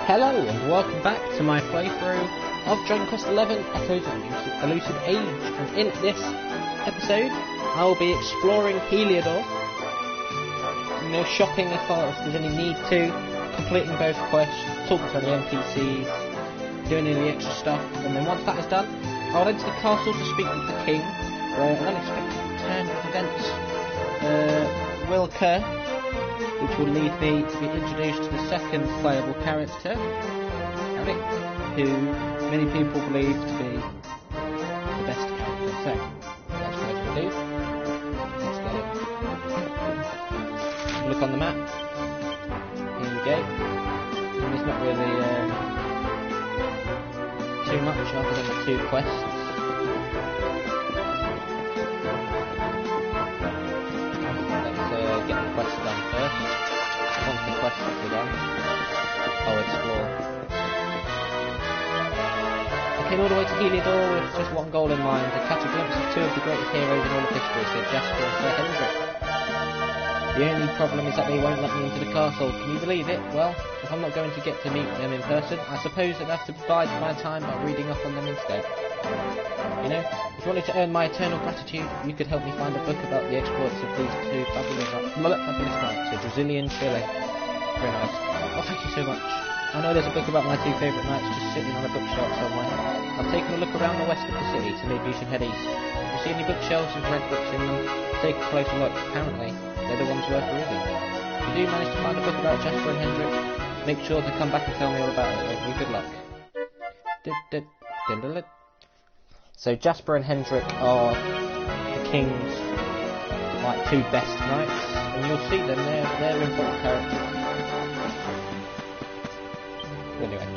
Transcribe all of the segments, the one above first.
Hello and welcome back to my playthrough of Dragon Quest XI Echoes of Elusive Age, and in this episode I will be exploring Heliodor, shopping if there's any need to, completing both quests, talking to any NPCs, doing any extra stuff, and then once that is done I'll enter the castle to speak with the king, where an unexpected turn of events will occur, which will lead me to be introduced to the second playable character, Erik, who many people believe to be the best character. So, that's what we'll do. Let's get it. Look on the map. Here we go. And there's not really too much other than the two quests. Get the quests done first. Once the quests are done, I'll explore. I came all the way to Heliodor with just one goal in mind, to catch a glimpse of two of the greatest heroes in all of history, Sir Jasper and Sir Hendrik. The only problem is that they won't let me into the castle. Can you believe it? Well, if I'm not going to get to meet them in person, I suppose I'd have to bide my time by reading up on them instead. You know, if you wanted to earn my eternal gratitude, you could help me find a book about the exploits of these two fabulous knights, so Brazilian Chile. Very nice. Oh, thank you so much. I know there's a book about my two favourite knights just sitting on a bookshelf somewhere. I've taken a look around the west of the city, so maybe you should head east. If you see any bookshelves with red books in them, take a closer look. Apparently, they're the ones worth reading. If you do manage to find a book about Jasper and Hendrik, make sure to come back and tell me all about it. Won't you? Good luck. So Jasper and Hendrik are the king's two best knights, and you'll see them, they're important characters. Anyway.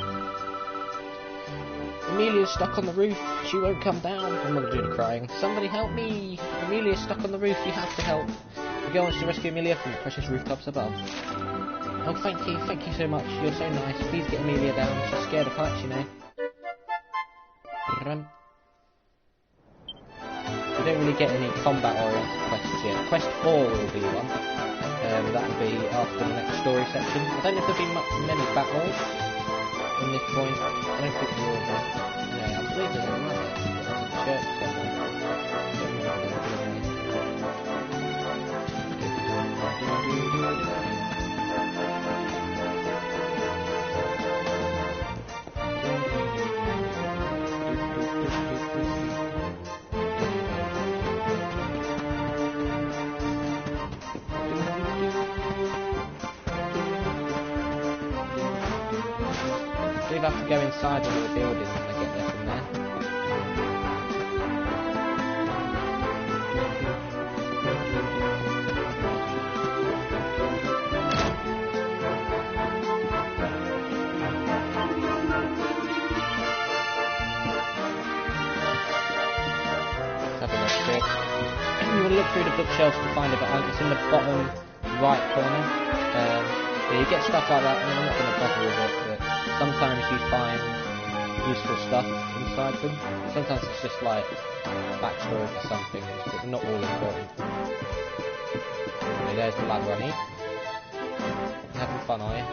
Amelia's stuck on the roof, she won't come down. I'm not going to do the crying. Somebody help me! Amelia's stuck on the roof, you have to help. The girl wants to rescue Amelia from the precious rooftops above. Oh, thank you so much, you're so nice. Please get Amelia down, she's scared of heights, you know. We don't really get any combat-oriented quests yet. Quest 4 will be one. That'll be after the next story section. I don't know if there'll be many battles from this point. I don't think there will be. Yeah, I believe there's another. There's a church somewhere. I have to go inside one of the buildings when I get there from there. Let's have a look here. You want to look through the bookshelves to find it, but it's in the bottom right corner. You get stuff like that, and I'm not going to bother with it, but sometimes you find useful stuff inside them. Sometimes it's just like backstory for something, but not all important. Okay, there's the ladder I need. You're having fun, are you?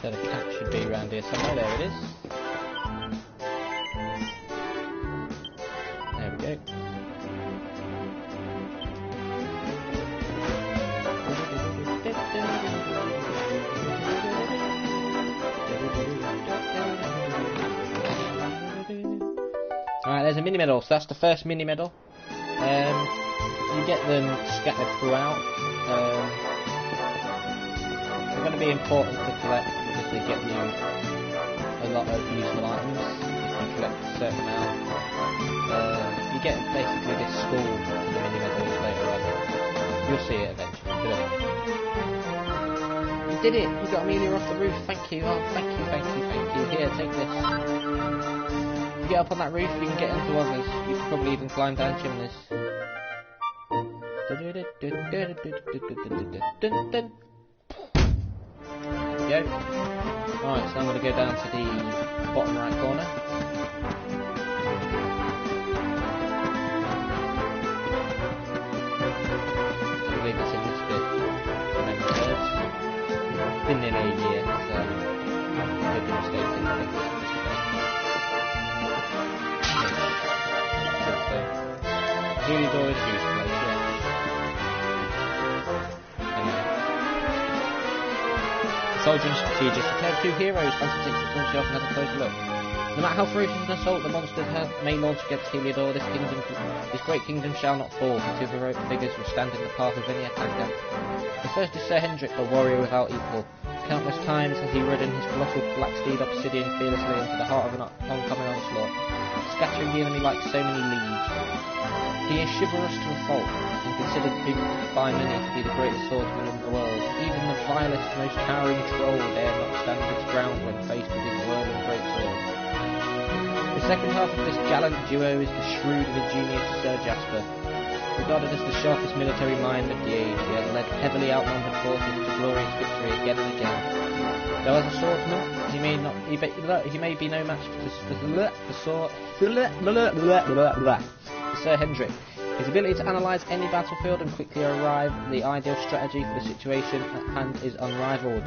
So the cat should be around here somewhere. There it is. There we go. Alright, there's a mini medal. So that's the first mini medal. You get them scattered throughout. They're going to be important to collect because they get you a lot of useful items. collect a certain amount. You get basically this school for the mini medals later on. You'll see it eventually. You did it! You got Amelia off the roof. Thank you. Oh, thank you, thank you, thank you. Here, take this. If you get up on that roof, you can get into others. You can probably even climb down chimneys. There we go. Right, so I'm going to go down to the bottom right corner. I believe it's in this bit. Remember serves. It's been nearly a year, so I've been mistaken. I think this is Heliodor is juice place, yeah. Soldier and strategist, a pair of two heroes, Phantom 6 and launch off and have a closer look. No matter how ferocious an assault the monsters may launch against Heliodor, this great kingdom shall not fall. The two heroic figures will stand in the path of any attacker. The first is Sir Hendrik, the warrior without equal. Countless times has he ridden his colossal black steed Obsidian fearlessly into the heart of an oncoming onslaught, scattering the enemy like so many leaves. He is chivalrous to a fault, and considered by many to be the greatest swordsman in the world. Even the vilest, most towering troll dare not stand its ground when faced with his whirling greatsword. The second half of this gallant duo is the shrewd and ingenious Sir Jasper. Regarded as the sharpest military mind of the age, he has led heavily outnumbered forces to glorious victory again and again. Though as a swordsman, he may be no match for Sir Hendrik. His ability to analyse any battlefield and quickly arrive at the ideal strategy for the situation at hand is unrivalled.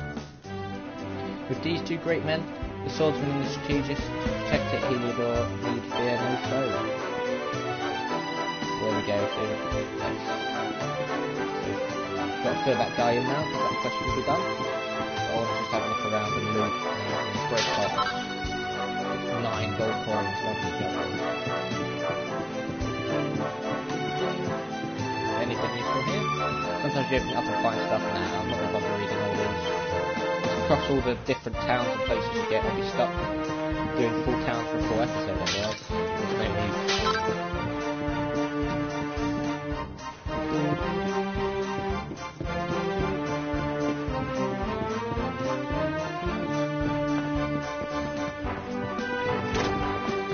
With these two great men, the swordsman and the strategist, to protect it, Heliodor need fear no foe. There we go. Got to fill that guy in now, because that quest will be done. I want to just have a look around and loot. Great box. 9 gold coins, lovely job. Anything useful here? Sometimes you open it up and find stuff. Nah, I'm not going to bother reading all these. Across all the different towns and places you get, I'll be stuck doing full towns for a full episode otherwise. There's no need.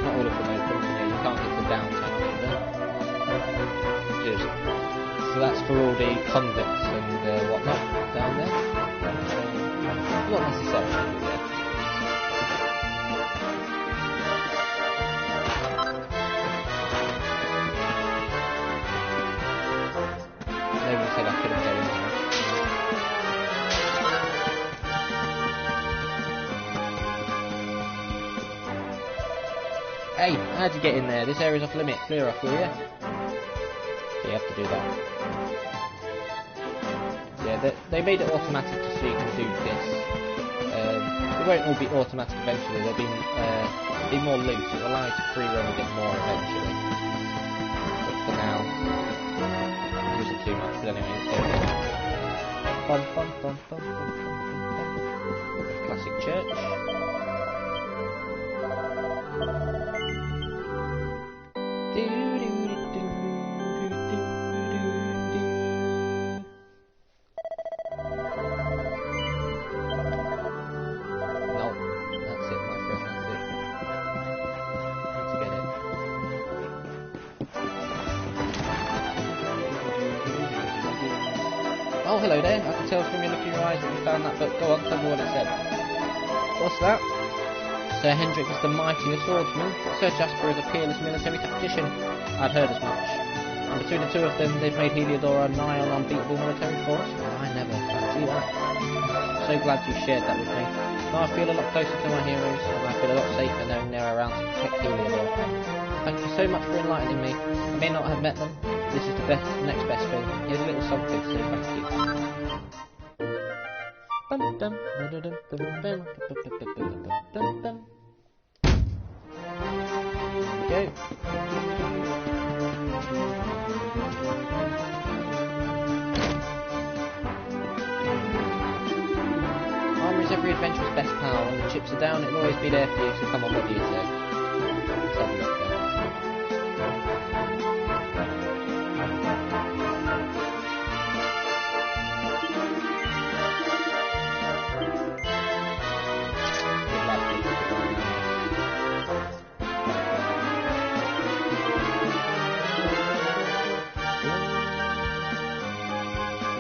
Not all of them open, you know, you can't get to downtown either. So that's for all the convicts and whatnot down there. Not necessarily, yeah. Nobody said I couldn't go in here. Hey, how'd you get in there? This area's off limit. Clear off, will ya? You have to do that. Yeah, they made it automatic so you can do this. It won't all be automatic eventually. There'll be more loot. It'll allow you to free roam a bit more eventually. But for now, it isn't too much. But anyway, let's go. Bum, bum, bum, bum, bum, bum. Classic church. Oh, hello there. I can tell from your look in your eyes that you found that book. Go on, tell me what it said. What's that? Sir Hendrik is the mightier swordsman. Sir Jasper is a peerless military tactician. I'd heard as much. And between the two of them, they've made Heliodor a nigh on unbeatable military force. I never fancy that. So glad you shared that with me. Now I feel a lot closer to my heroes, and I feel a lot safer knowing they're around to protect Heliodor. Thank you so much for enlightening me. I may not have met them. This is the next best thing. Here's a little something to say thank you. There we go. Armour is every adventurer's best pal. When the chips are down, it'll always be there for you, so come on, what do you say? have a look then. You'd like to look at it right now.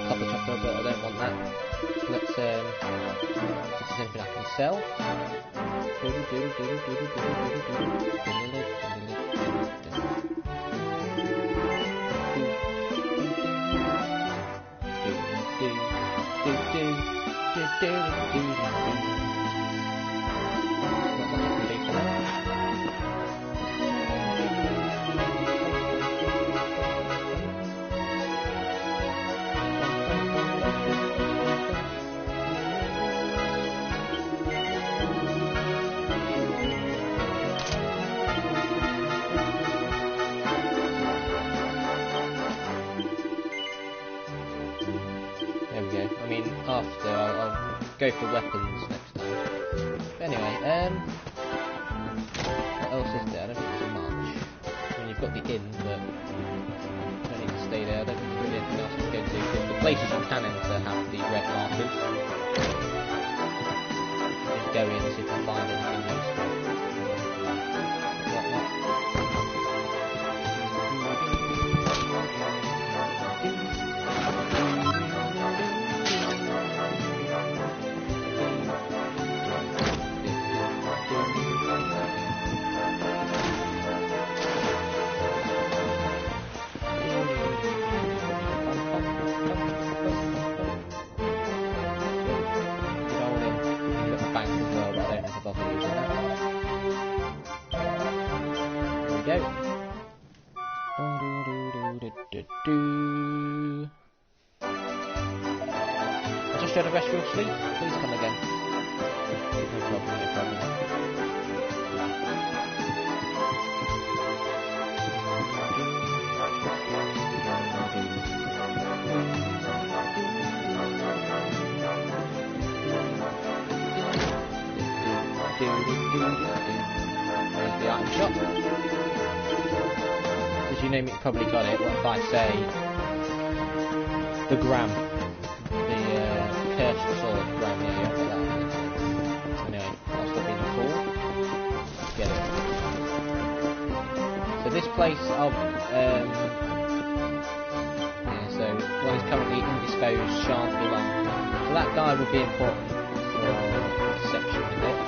Copper chocolate, but I don't want that. So let's see if there's anything I can sell. I'll go for weapons next time. But anyway, what else is there? I don't think there's much. I mean, you've got the inn, but you don't need to stay there. I don't think there's really anything else to go to, because the places you can enter have the red markers. Just go in and see if you can find anything useful. Whatnot. I just had a restful sleep. Please come again. No problem, no problem. There's the item shop. As you know, you probably got it. What if I say the gram? Cursed sword, gram, yeah, that. Anyway, I'll stop being a fool. Let's get it. So this place, yeah, so what is currently indisposed shan't be long. So that guy would be important for our section of it.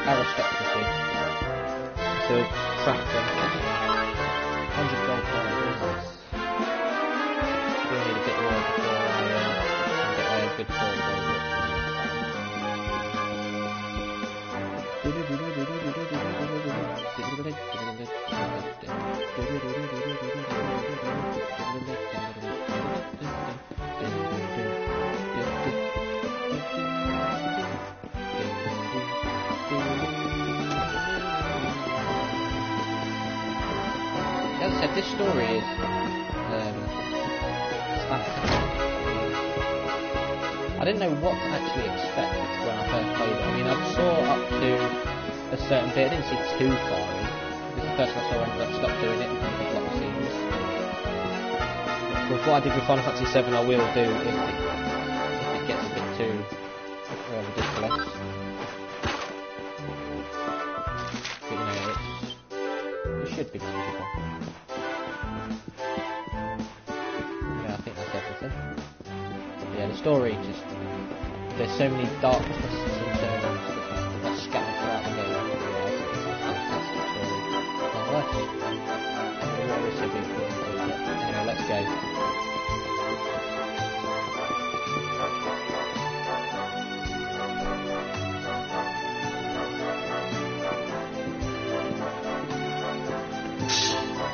Aristocracy. So crafting. 100 gold per nice. Still need a bit more before I get a good sword over As I said, this story is fantastic. I didn't know what to actually expect when I first played it. I mean, I saw up to a certain bit. I didn't see too far in. This is the first time I saw I ended up stopped doing it because of the plot scenes. With what I did with Final Fantasy VII, I will do if it gets a bit too ridiculous. But you know, it should be manageable. Yeah, I think that's everything. Yeah, the story just, there's so many dark twists and turns that are scattered throughout the game. It's a fantastic story. Nonetheless, the water is so beautiful. Anyway, let's go.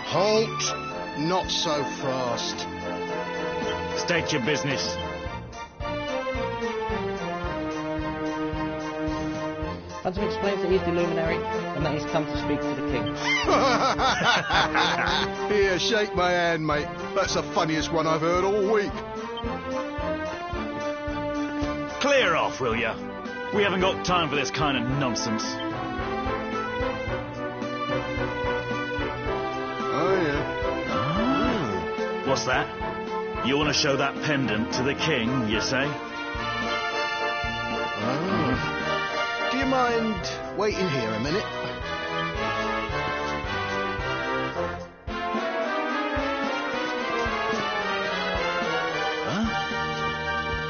Halt! Not so fast. State your business. Phantom explains that he's the luminary and that he's come to speak to the king. Here, shake my hand, mate. That's the funniest one I've heard all week. Clear off, will ya? We haven't got time for this kind of nonsense. Oh, yeah. What's that? You want to show that pendant to the king, you say? Oh. Do you mind waiting here a minute?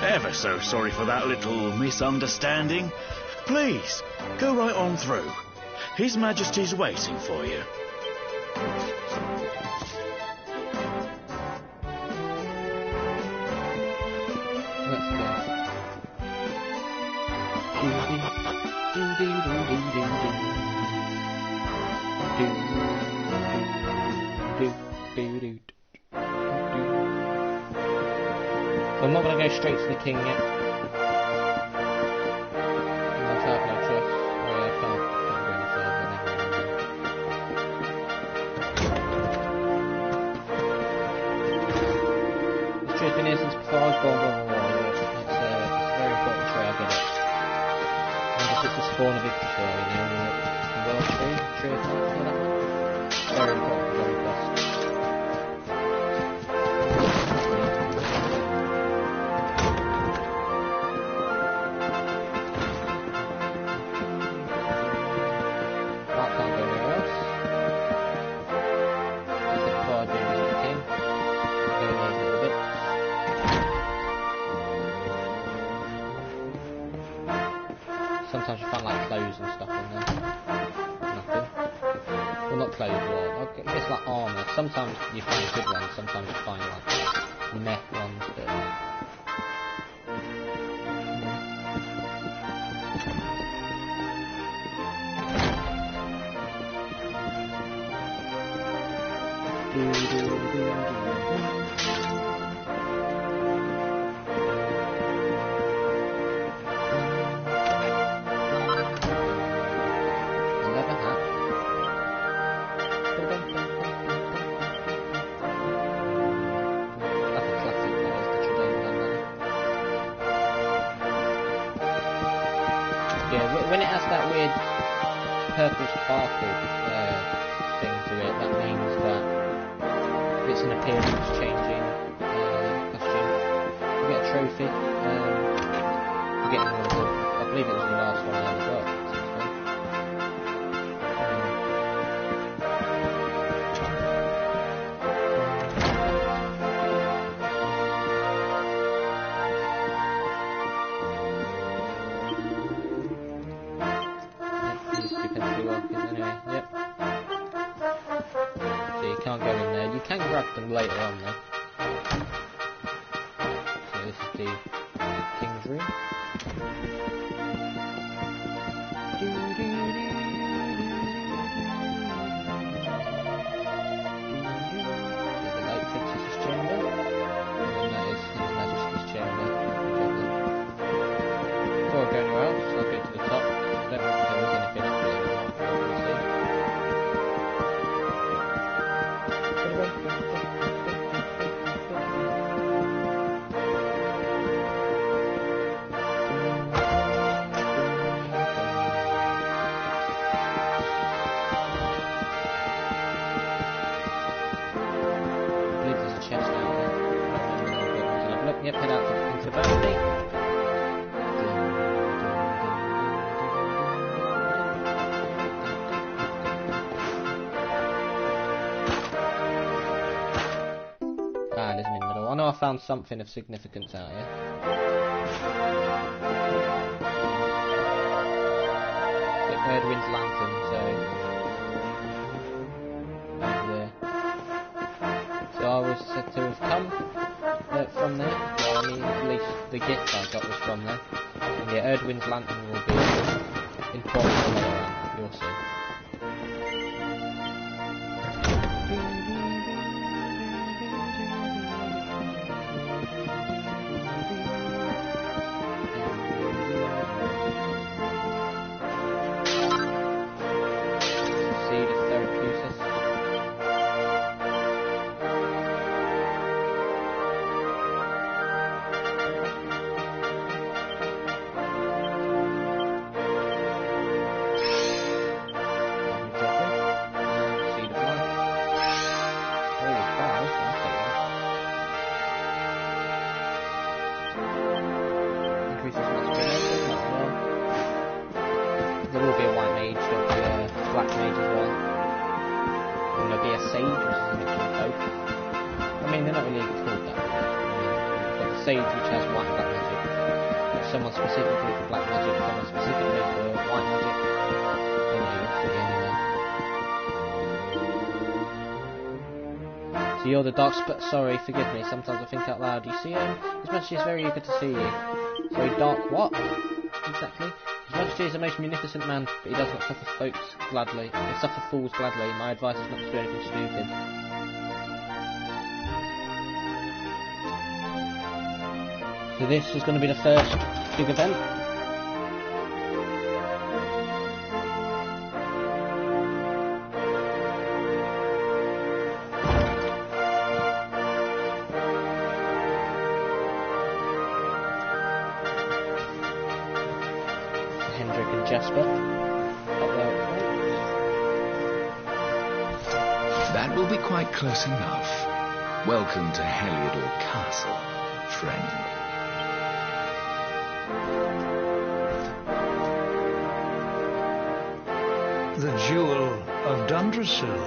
Ever so sorry for that little misunderstanding. Please, go right on through. His Majesty's waiting for you. Let's go. I'm not going to go straight to the king yet. Let's have no choice. Oh yeah, I can't go any further now. This tree's been here since before I was born, blah, blah, blah. It's a very important tree, I get it. And if it's the spawn of Yggdrasil, you know, the world tree of life, you know that one? Very important, very best. Sometimes you find like clothes and stuff in there. Nothing. Well, not clothes, well, I guess like armour. Sometimes you find good ones, sometimes you find like meh ones, but... When it has that weird purple sparkle thing to it, that means that it's an appearance changing costume. You get a trophy for getting one of them. I believe it was the last one I ever got. Can't go in there. You can grab them later on though. So this is the king's room. There's the late princess's chamber. And that is His Majesty's chamber. Before I go anywhere else, I'll go to the top. I don't know if there is anything up there or not, but we'll see. Yep, head out into the balcony. Ah, it isn't in the middle. I know I found something of significance out here. Erdwin's lantern, so... over there. So I was said to have come from there. Well, I mean, at least the gift I got was from there. And yeah, Erdwin's lantern will be important for later on. You'll see. a sage, which is a mixture of both. I mean, they're not really called that. You've got the sage, which has white and black magic. You've got someone specifically for black magic, someone specifically for white magic. And yeah, you'll fit in there. So you're the dark sorry, forgive me, sometimes I think out loud. You see him? His Majesty is very eager to see you. Sorry, dark what? Exactly. His Majesty is a most munificent man, but he does not suffer folks gladly. He suffer fools gladly. My advice is not to do anything stupid. So this is going to be the first big event. Jasper. That will be quite close enough. Welcome to Heliodor Castle, friend. The Jewel of Dundrasil.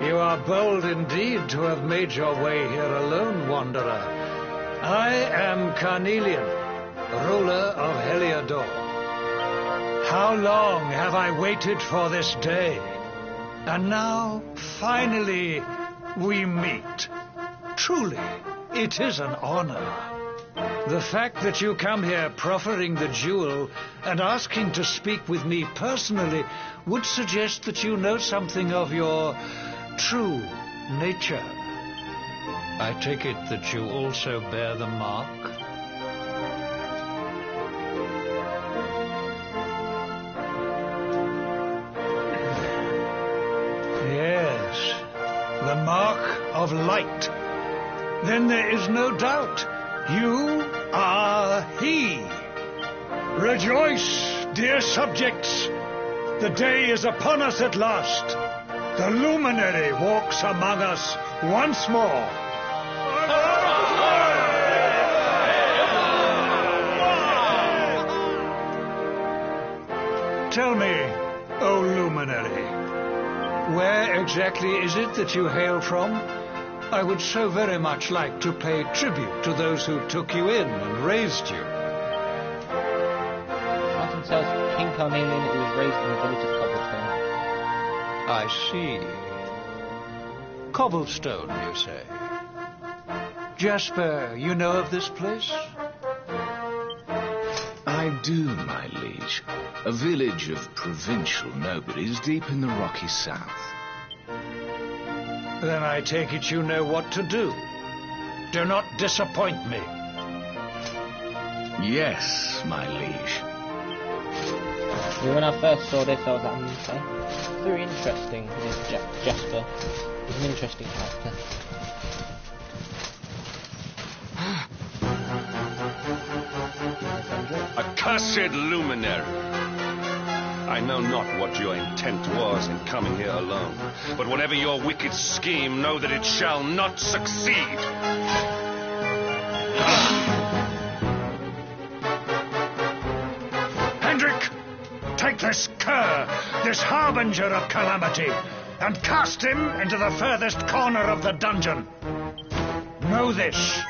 You are bold indeed to have made your way here alone, wanderer. I am Carnelian, ruler of Heliodor. How long have I waited for this day? And now, finally, we meet. Truly, it is an honor. The fact that you come here proffering the jewel and asking to speak with me personally would suggest that you know something of your true nature. I take it that you also bear the mark? Yes, the mark of light. Then there is no doubt. You are he. Rejoice, dear subjects. The day is upon us at last. The luminary walks among us once more. Tell me, O luminary, where exactly is it that you hail from? I would so very much like to pay tribute to those who took you in and raised you. Martin tells King Carnelian that he was raised in the village of Cobblestone. I see. Cobblestone, you say? Jasper, you know of this place? I do, my liege. A village of provincial nobodies deep in the rocky south. Then I take it you know what to do. Do not disappoint me. Yes, my liege. When I first saw this, I was like, okay, very interesting. This Jasper. He's an interesting character. Accursed luminary! I know not what your intent was in coming here alone, but whatever your wicked scheme, know that it shall not succeed. Hendrik, take this cur, this harbinger of calamity, and cast him into the furthest corner of the dungeon. Know this.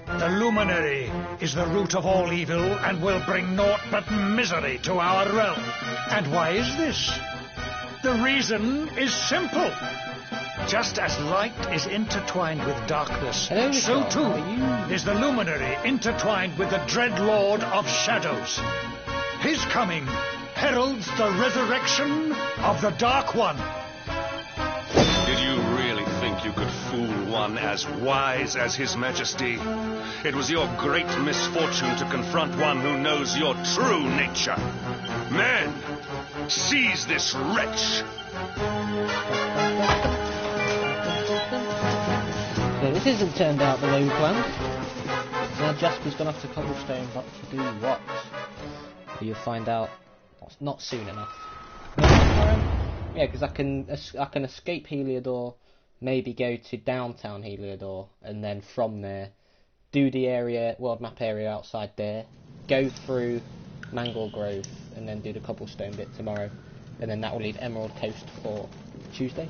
The luminary is the root of all evil and will bring naught but misery to our realm. And why is this? The reason is simple. Just as light is intertwined with darkness, so too is the luminary intertwined with the dread lord of shadows. His coming heralds the resurrection of the Dark One. Did you really think you could fool one as wise as His Majesty? It was your great misfortune to confront one who knows your true nature. Men, seize this wretch! So this isn't turned out the way we planned. Now Jasper's gone off to Cobblestone, but to do what? You'll find out not soon enough. Yeah, because I can escape Heliodor, maybe go to downtown Heliodor, and then from there do the world map area outside there, go through Mangor Grove, and then do the Cobblestone bit tomorrow. and then that will leave Emerald Coast for Tuesday.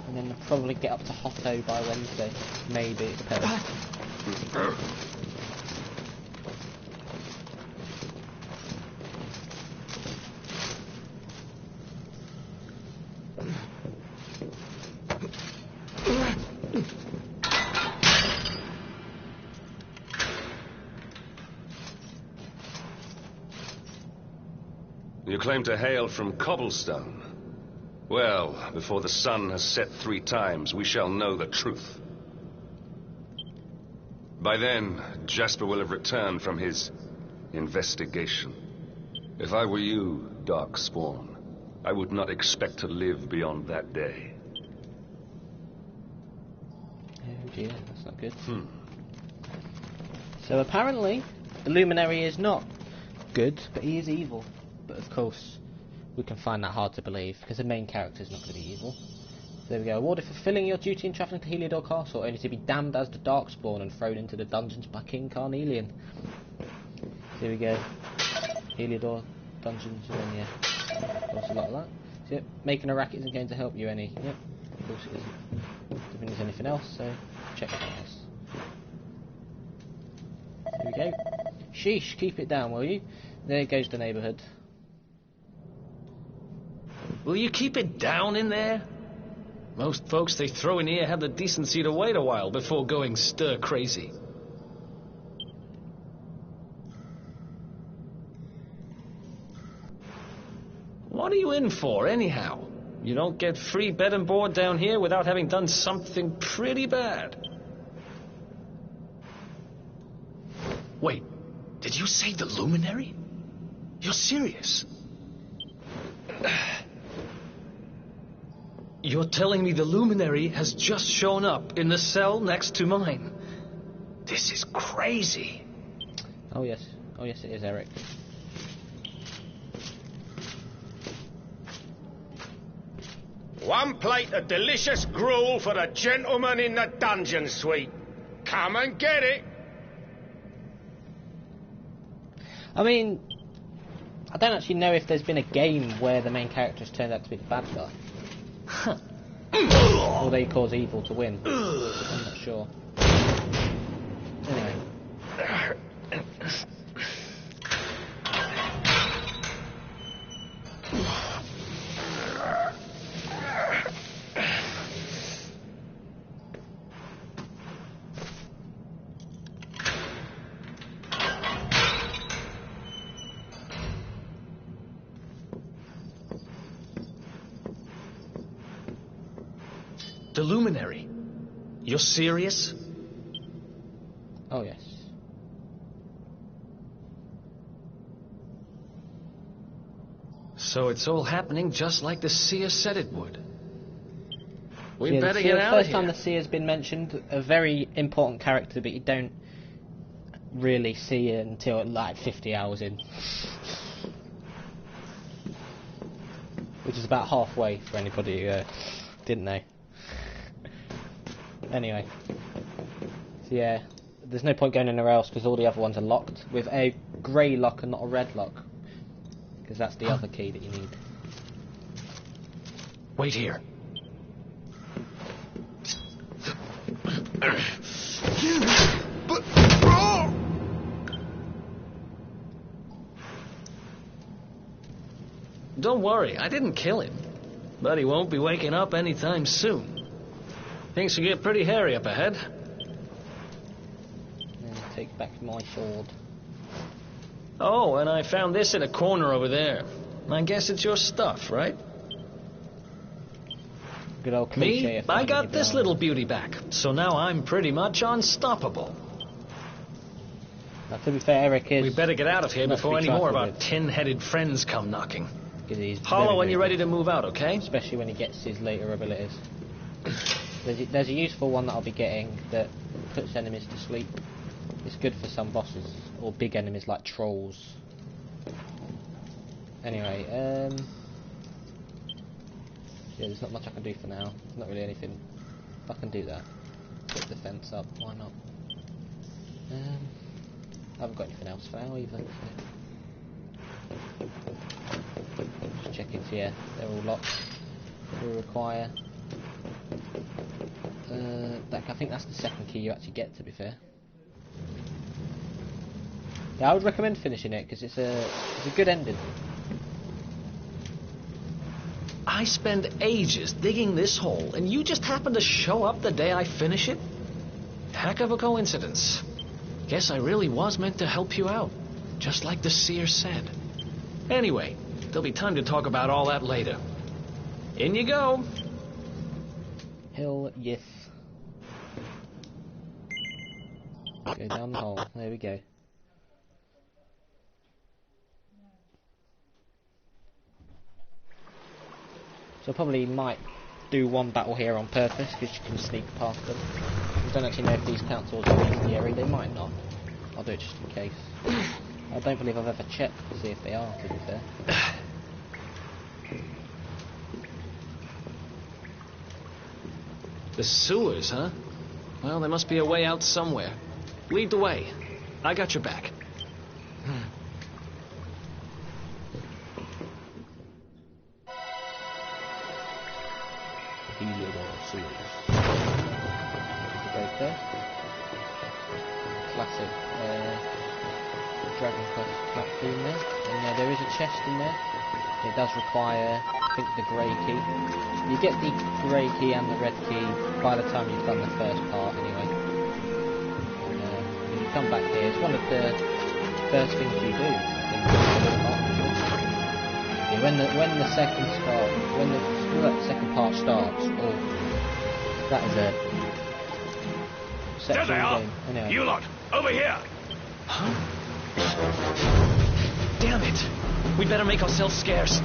And then probably get up to Hotto by Wednesday. Maybe, it depends. You claim to hail from Cobblestone. Well, before the sun has set 3 times, we shall know the truth. By then, Jasper will have returned from his investigation. If I were you, Darkspawn, I would not expect to live beyond that day. Oh dear, that's not good. So apparently, the Luminary is not good, but he is evil. But of course, we can find that hard to believe, because the main character is not going to be evil. So there we go. Awarded for fulfilling your duty in travelling to Heliodor Castle, only to be damned as the Darkspawn and thrown into the dungeons by King Carnelian. So there we go. Heliodor dungeons, and then yeah, of course a lot of that. So yep, making a racket isn't going to help you any. Yep, of course it isn't. Don't think there's anything else, so check that else. There we go. Sheesh, keep it down, will you? There goes the neighbourhood. Will you keep it down in there? Most folks they throw in here have the decency to wait a while before going stir crazy. What are you in for, anyhow? You don't get free bed and board down here without having done something pretty bad. Wait, did you say the Luminary? You're serious? You're telling me the Luminary has just shown up in the cell next to mine? This is crazy. Oh yes it is, Erik. One plate of delicious gruel for the gentleman in the dungeon suite. Come and get it. I mean, I don't actually know if there's been a game where the main character has turned out to be the bad guy. Or they cause evil to win. I'm not sure. Anyway. The Luminary? You're serious? Oh yes. So it's all happening just like the seer said it would. We Yeah, better the get out of first here. time the Seer has been mentioned, a very important character, but you don't really see it until like 50 hours in. Which is about halfway for anybody who didn't know. Anyway. So yeah, there's no point going anywhere else because all the other ones are locked with a grey lock and not a red lock. Because that's the other key that you need. Wait here. But... Oh! Don't worry, I didn't kill him. But he won't be waking up anytime soon. Things will get pretty hairy up ahead. And take back my sword. Oh, and I found this in a corner over there. I guess it's your stuff, right? Good old cliche. Me? of I finding got your this belongings. little beauty back. So now I'm pretty much unstoppable. Now, to be fair, Erik is... We better get out of here not to before be any more of trifled our with. tin-headed friends come knocking. 'Cause he's Hollow very, when you're very ready to move out, okay? good, especially when he gets his later abilities. There's a useful one that I'll be getting that puts enemies to sleep. It's good for some bosses, or big enemies like trolls. Anyway, yeah, there's not much I can do for now. There's not really anything. I can do that. Put the fence up, why not? I haven't got anything else for now either. So. Just tickets, yeah. They're all locked. We require... I think that's the second key you actually get, to be fair. Yeah, I would recommend finishing it, because it's a good ending. I spend ages digging this hole, and you just happen to show up the day I finish it? Heck of a coincidence. Guess I really was meant to help you out, just like the seer said. Anyway, there'll be time to talk about all that later. In you go. Hell yes. Go down the hole. There we go. So I probably might do one battle here on purpose, because you can sneak past them. I don't actually know if these councils are in the area. They might not. I'll do it just in case. I don't believe I've ever checked to see if they are, to be fair. The sewers, huh? Well, there must be a way out somewhere. Lead the way. I got your back. Heliodor sewers. Right there. Classic Dragon Quest platform there. And yeah, there is a chest in there. It does require, I think, the grey key. You get the grey key and the red key by the time you've done the first part, anyway. When you come back here, it's one of the first things you do. Yeah, when the second part starts, oh, that is a There they are! Anyway. You lot, over here! Huh? Damn it! We'd better make ourselves scarce.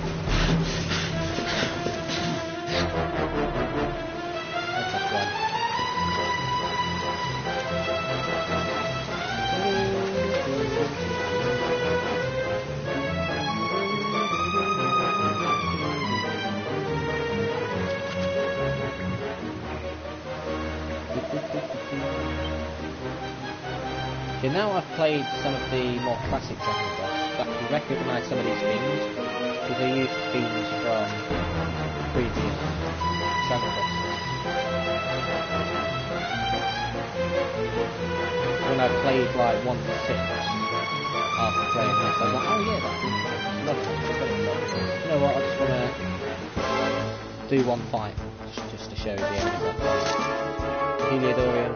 That's just one. Okay, now I've played some of the more classic Dragon Quest, I can recognise some of these themes, because they use themes from previous Dragon Quest. When I played like 1 to 6 after playing this, I was like, oh yeah, that's lovely. You know what, I just want to do one fight, just to show the enemies I've played. Heliodorian.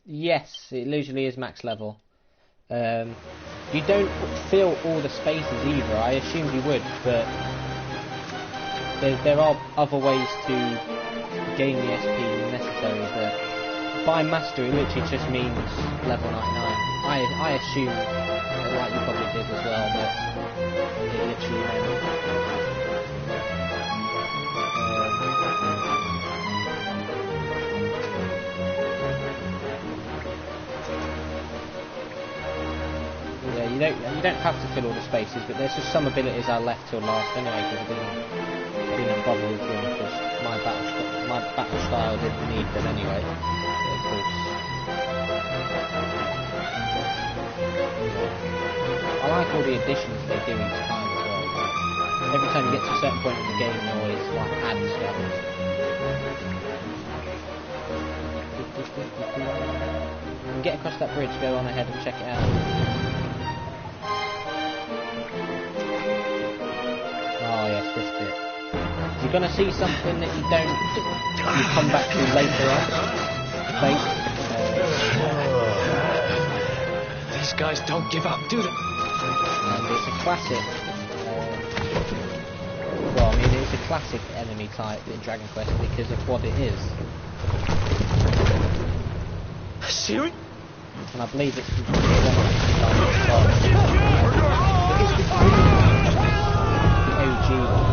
Yes, it usually is max level. You don't fill all the spaces either. I assumed you would, but there are other ways to gain the SP necessary, but by mastery literally just means level 99. I assume, like you probably did as well, that it literally meant you don't have to fill all the spaces, but there's just some abilities I left till last anyway, because I didn't bother with them, because my battle style didn't need them anyway. But of course, I like all the additions they do each time as well. Like, every time you get to a certain point in the game, they always like add stuff. When you get across that bridge, go on ahead and check it out. Oh yes, this bit. You're gonna see something that you come back to later on. These guys don't give up, do they? And it's a classic. Well, I mean, it's a classic enemy type in Dragon Quest because of what it is. Siri? And I believe it's the OG one.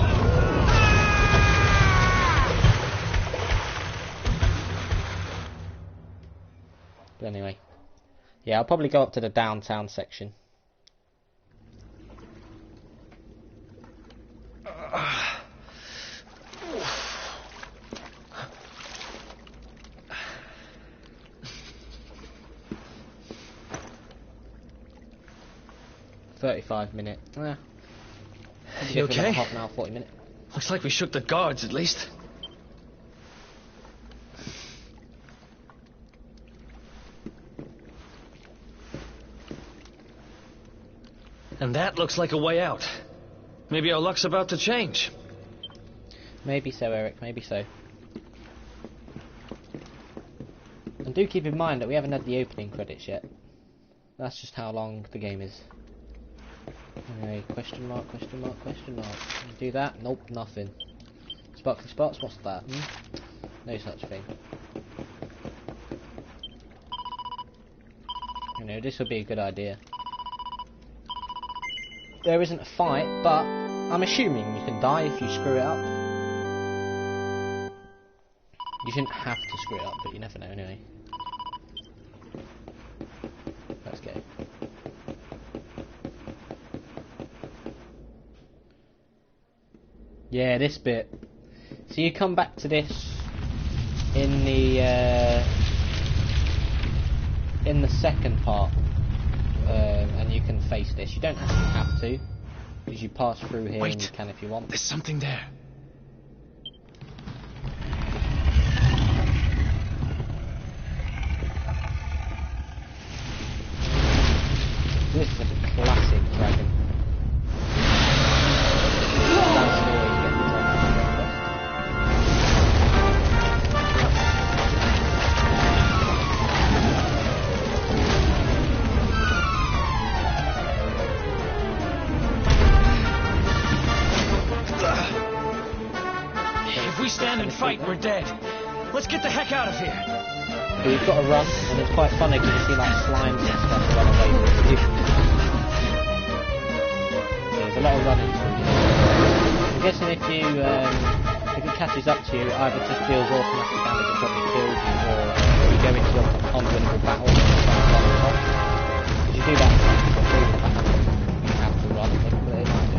But anyway. Yeah, I'll probably go up to the downtown section. $35 You okay? Half an hour, 40 minutes. Looks like we shook the guards, at least. And that looks like a way out. Maybe our luck's about to change. Maybe so, Eric, maybe so. And do keep in mind that we haven't had the opening credits yet. That's just how long the game is. Anyway, question mark, question mark, question mark. Can you do that? Nope, nothing. Sparkly spots, what's that? No such thing. You know, this would be a good idea. There isn't a fight, but I'm assuming you can die if you screw it up. You shouldn't have to screw it up, but you never know anyway. Let's go. Yeah, this bit. So you come back to this in the second part, and you can face this. You don't actually have to, because you pass through here. Wait, and you can if you want. There's something there. This is a classic dragon. If we stand and fight, we're dead. Let's get the heck out of here. But you've got to run, and it's quite funny because you see like slimes and stuff run away with you. There's a lot of running through here. I'm guessing if it catches up to you, it either just deals automatic damage and probably kills you, or you go into an unwinnable battle and try and run on top. If you do that, you have to run, but it might do like that.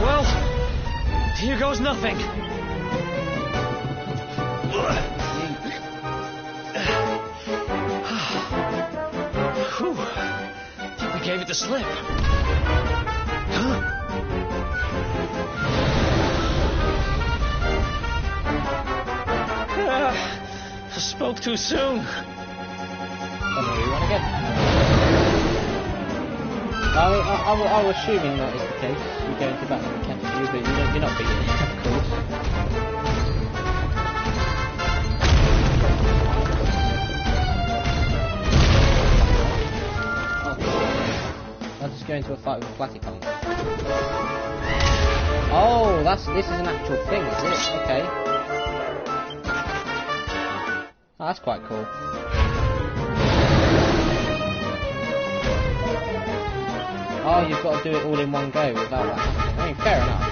Well, here goes nothing. Whew. I think we gave it the slip. Huh? I spoke too soon. Run again. I was assuming that is the case. You go into battle and catch you, but you're not beating it, of course. Oh, I'll just go into a fight with a platypus. Oh, this is an actual thing, is it? Okay. Oh, that's quite cool. Oh, you've got to do it all in one go without that happening. I mean, fair enough.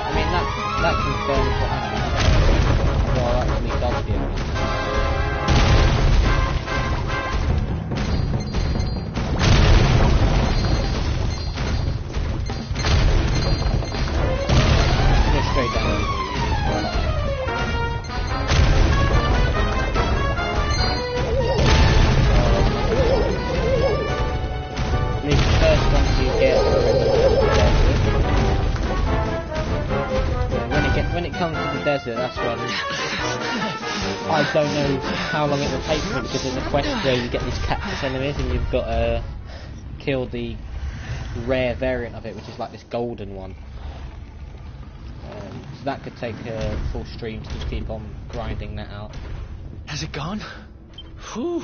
I mean, that confirms what happened. Well, actually does the only. Just straight down. When it comes to the desert, that's when I don't know how long it will take me, because there's a quest where you get these cactus enemies and you've got to kill the rare variant of it, which is like this golden one. So that could take a full stream to just keep on grinding that out. Has it gone? Whew.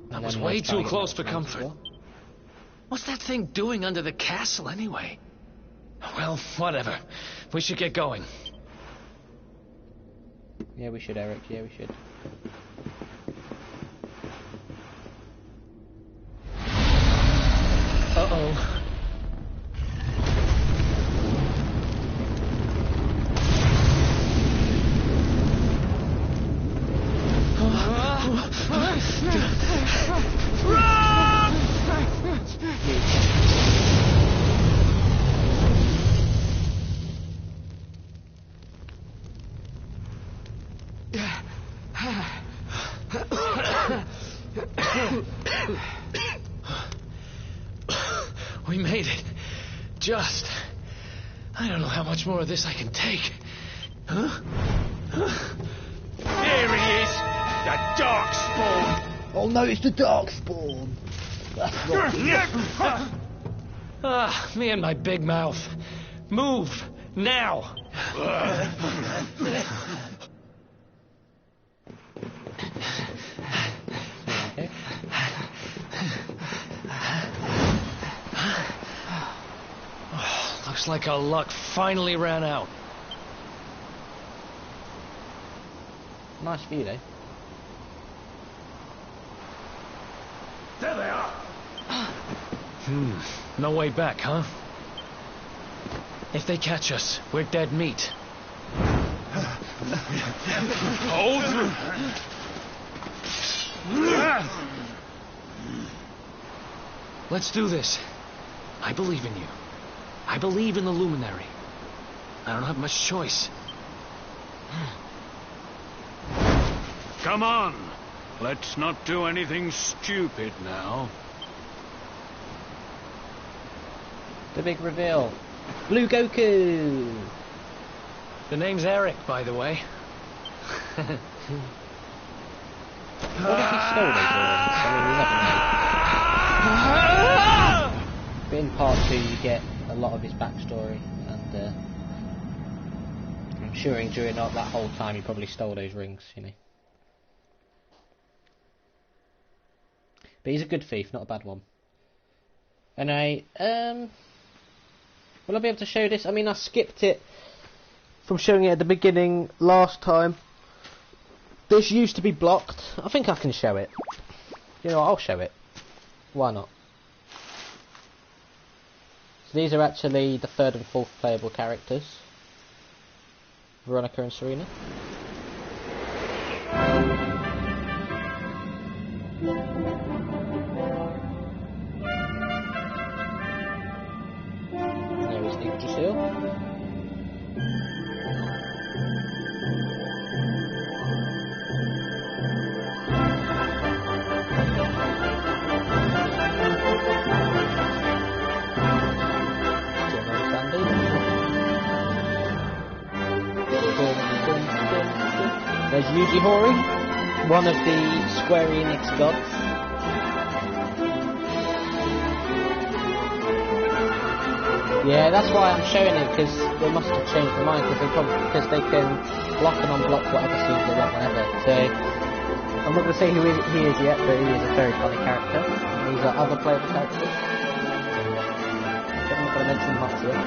That was way too close for comfort. What's that thing doing under the castle anyway? Well, whatever. We should get going. Yeah, we should, Eric. Yeah, we should. Uh-oh. We made it. Just. I don't know how much more of this I can take. Huh? Here he is! The Darkspawn! Oh no, it's the Darkspawn! That's not Ah, me and my big mouth. Move! Now! okay. Looks like our luck finally ran out. Nice view though. There they are! No way back, huh? If they catch us, we're dead meat. Hold! Let's do this. I believe in you. I believe in the Luminary. I don't have much choice. Come on. Let's not do anything stupid now. The big reveal. Blue Goku! The name's Erik, by the way. What if he stole those earrings? I mean, we never know. But in part 2 you get a lot of his backstory, and I'm sure during that whole time he probably stole those rings, you know. But he's a good thief, not a bad one. Anyway, will I be able to show this? I mean, I skipped it from showing it at the beginning last time. This used to be blocked. I think I can show it. You know what, I'll show it. Why not? So these are actually the 3rd and 4th playable characters. Veronica and Serena. There is Yggdrasil. There's Yuji Horii, one of the Square Enix gods. Yeah, that's why I'm showing it, because they must have changed their mind, because they can block and unblock whatever scenes they want whenever. So I'm not going to say who he is yet, but he is a very funny character. These are other playable characters. I'm not going to mention much yet.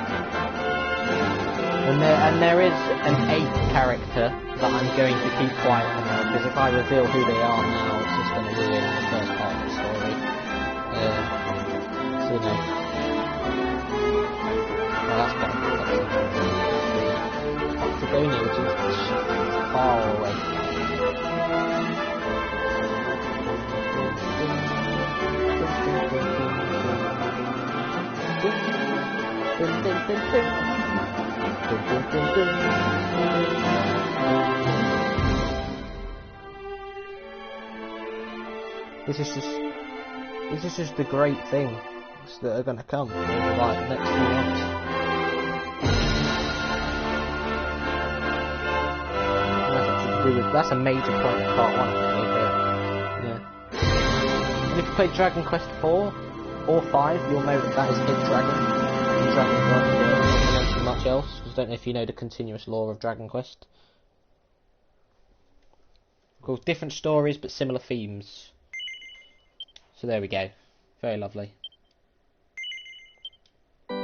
And there is an 8th character that I'm going to keep quiet on now, because if I reveal who they are now, it's just going to ruin the first part of the story. So, you know. Oh, that's better. Octagonia, which is far away. This is just the great things that are going to come in like the next few months. That's a major point of part 1 for me, but yeah. And if you play Dragon Quest 4 or 5, you'll know that is Hidden Dragon. And Dragon Quest, I'm not going to mention much else, because I don't know if you know the continuous lore of Dragon Quest. Called different stories but similar themes. So there we go. Very lovely. So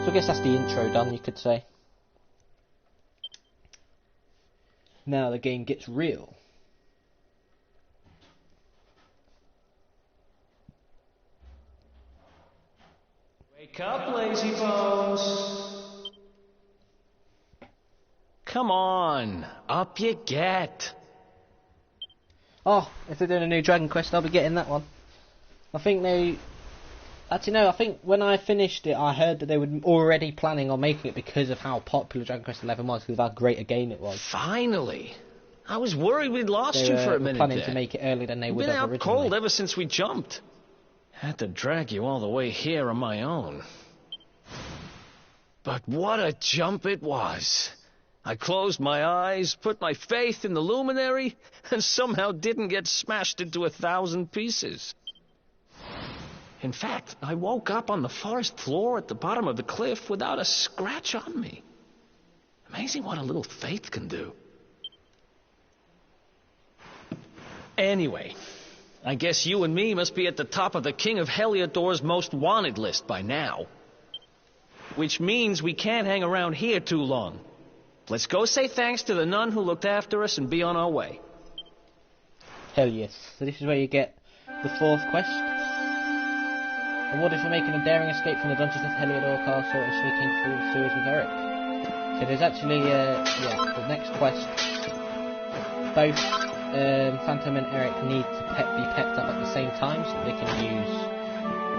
I guess that's the intro done, you could say. Now the game gets real. Wake up, lazy bones. Come on, up you get. Oh, if they're doing a new Dragon Quest, I'll be getting that one. I think they... Actually, no, I think when I finished it, I heard that they were already planning on making it because of how popular Dragon Quest XI was, because of how great a game it was. Finally. I was worried we'd lost you for a minute planning there. to make it earlier than they would You've have been out originally. cold ever since we jumped. Had to drag you all the way here on my own. But what a jump it was. I closed my eyes, put my faith in the luminary, and somehow didn't get smashed into 1,000 pieces. In fact, I woke up on the forest floor at the bottom of the cliff without a scratch on me. Amazing what a little faith can do. Anyway, I guess you and me must be at the top of the King of Heliodor's most wanted list by now. Which means we can't hang around here too long. Let's go say thanks to the nun who looked after us and be on our way. Hell yes. So this is where you get the fourth quest. Awarded for making a daring escape from the dungeons of Heliodor Castle and sneaking through the sewers with Erik. So there's actually, the next quest. Both Phantom and Erik need to be pepped up at the same time so that they can use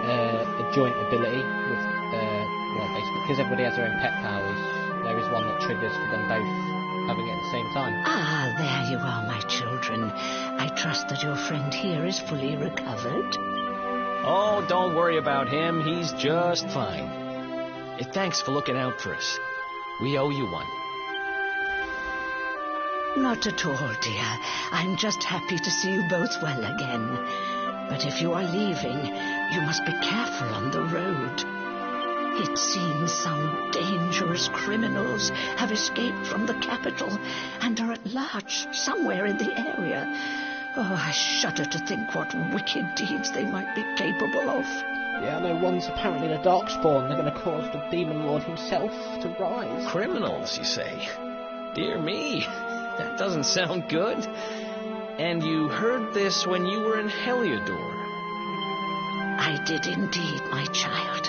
a joint ability with, basically, because everybody has their own pet powers, there is one that triggers for them both having it at the same time. Ah, there you are, my children. I trust that your friend here is fully recovered. Oh, don't worry about him. He's just fine. Thanks for looking out for us. We owe you one. Not at all, dear. I'm just happy to see you both well again. But if you are leaving, you must be careful on the road. It seems some dangerous criminals have escaped from the capital and are at large somewhere in the area. Oh, I shudder to think what wicked deeds they might be capable of. Yeah, I know one's apparently the Darkspawn. They're going to cause the Demon Lord himself to rise. Criminals, you say? Dear me, that doesn't sound good. And you heard this when you were in Heliodor? I did indeed, my child.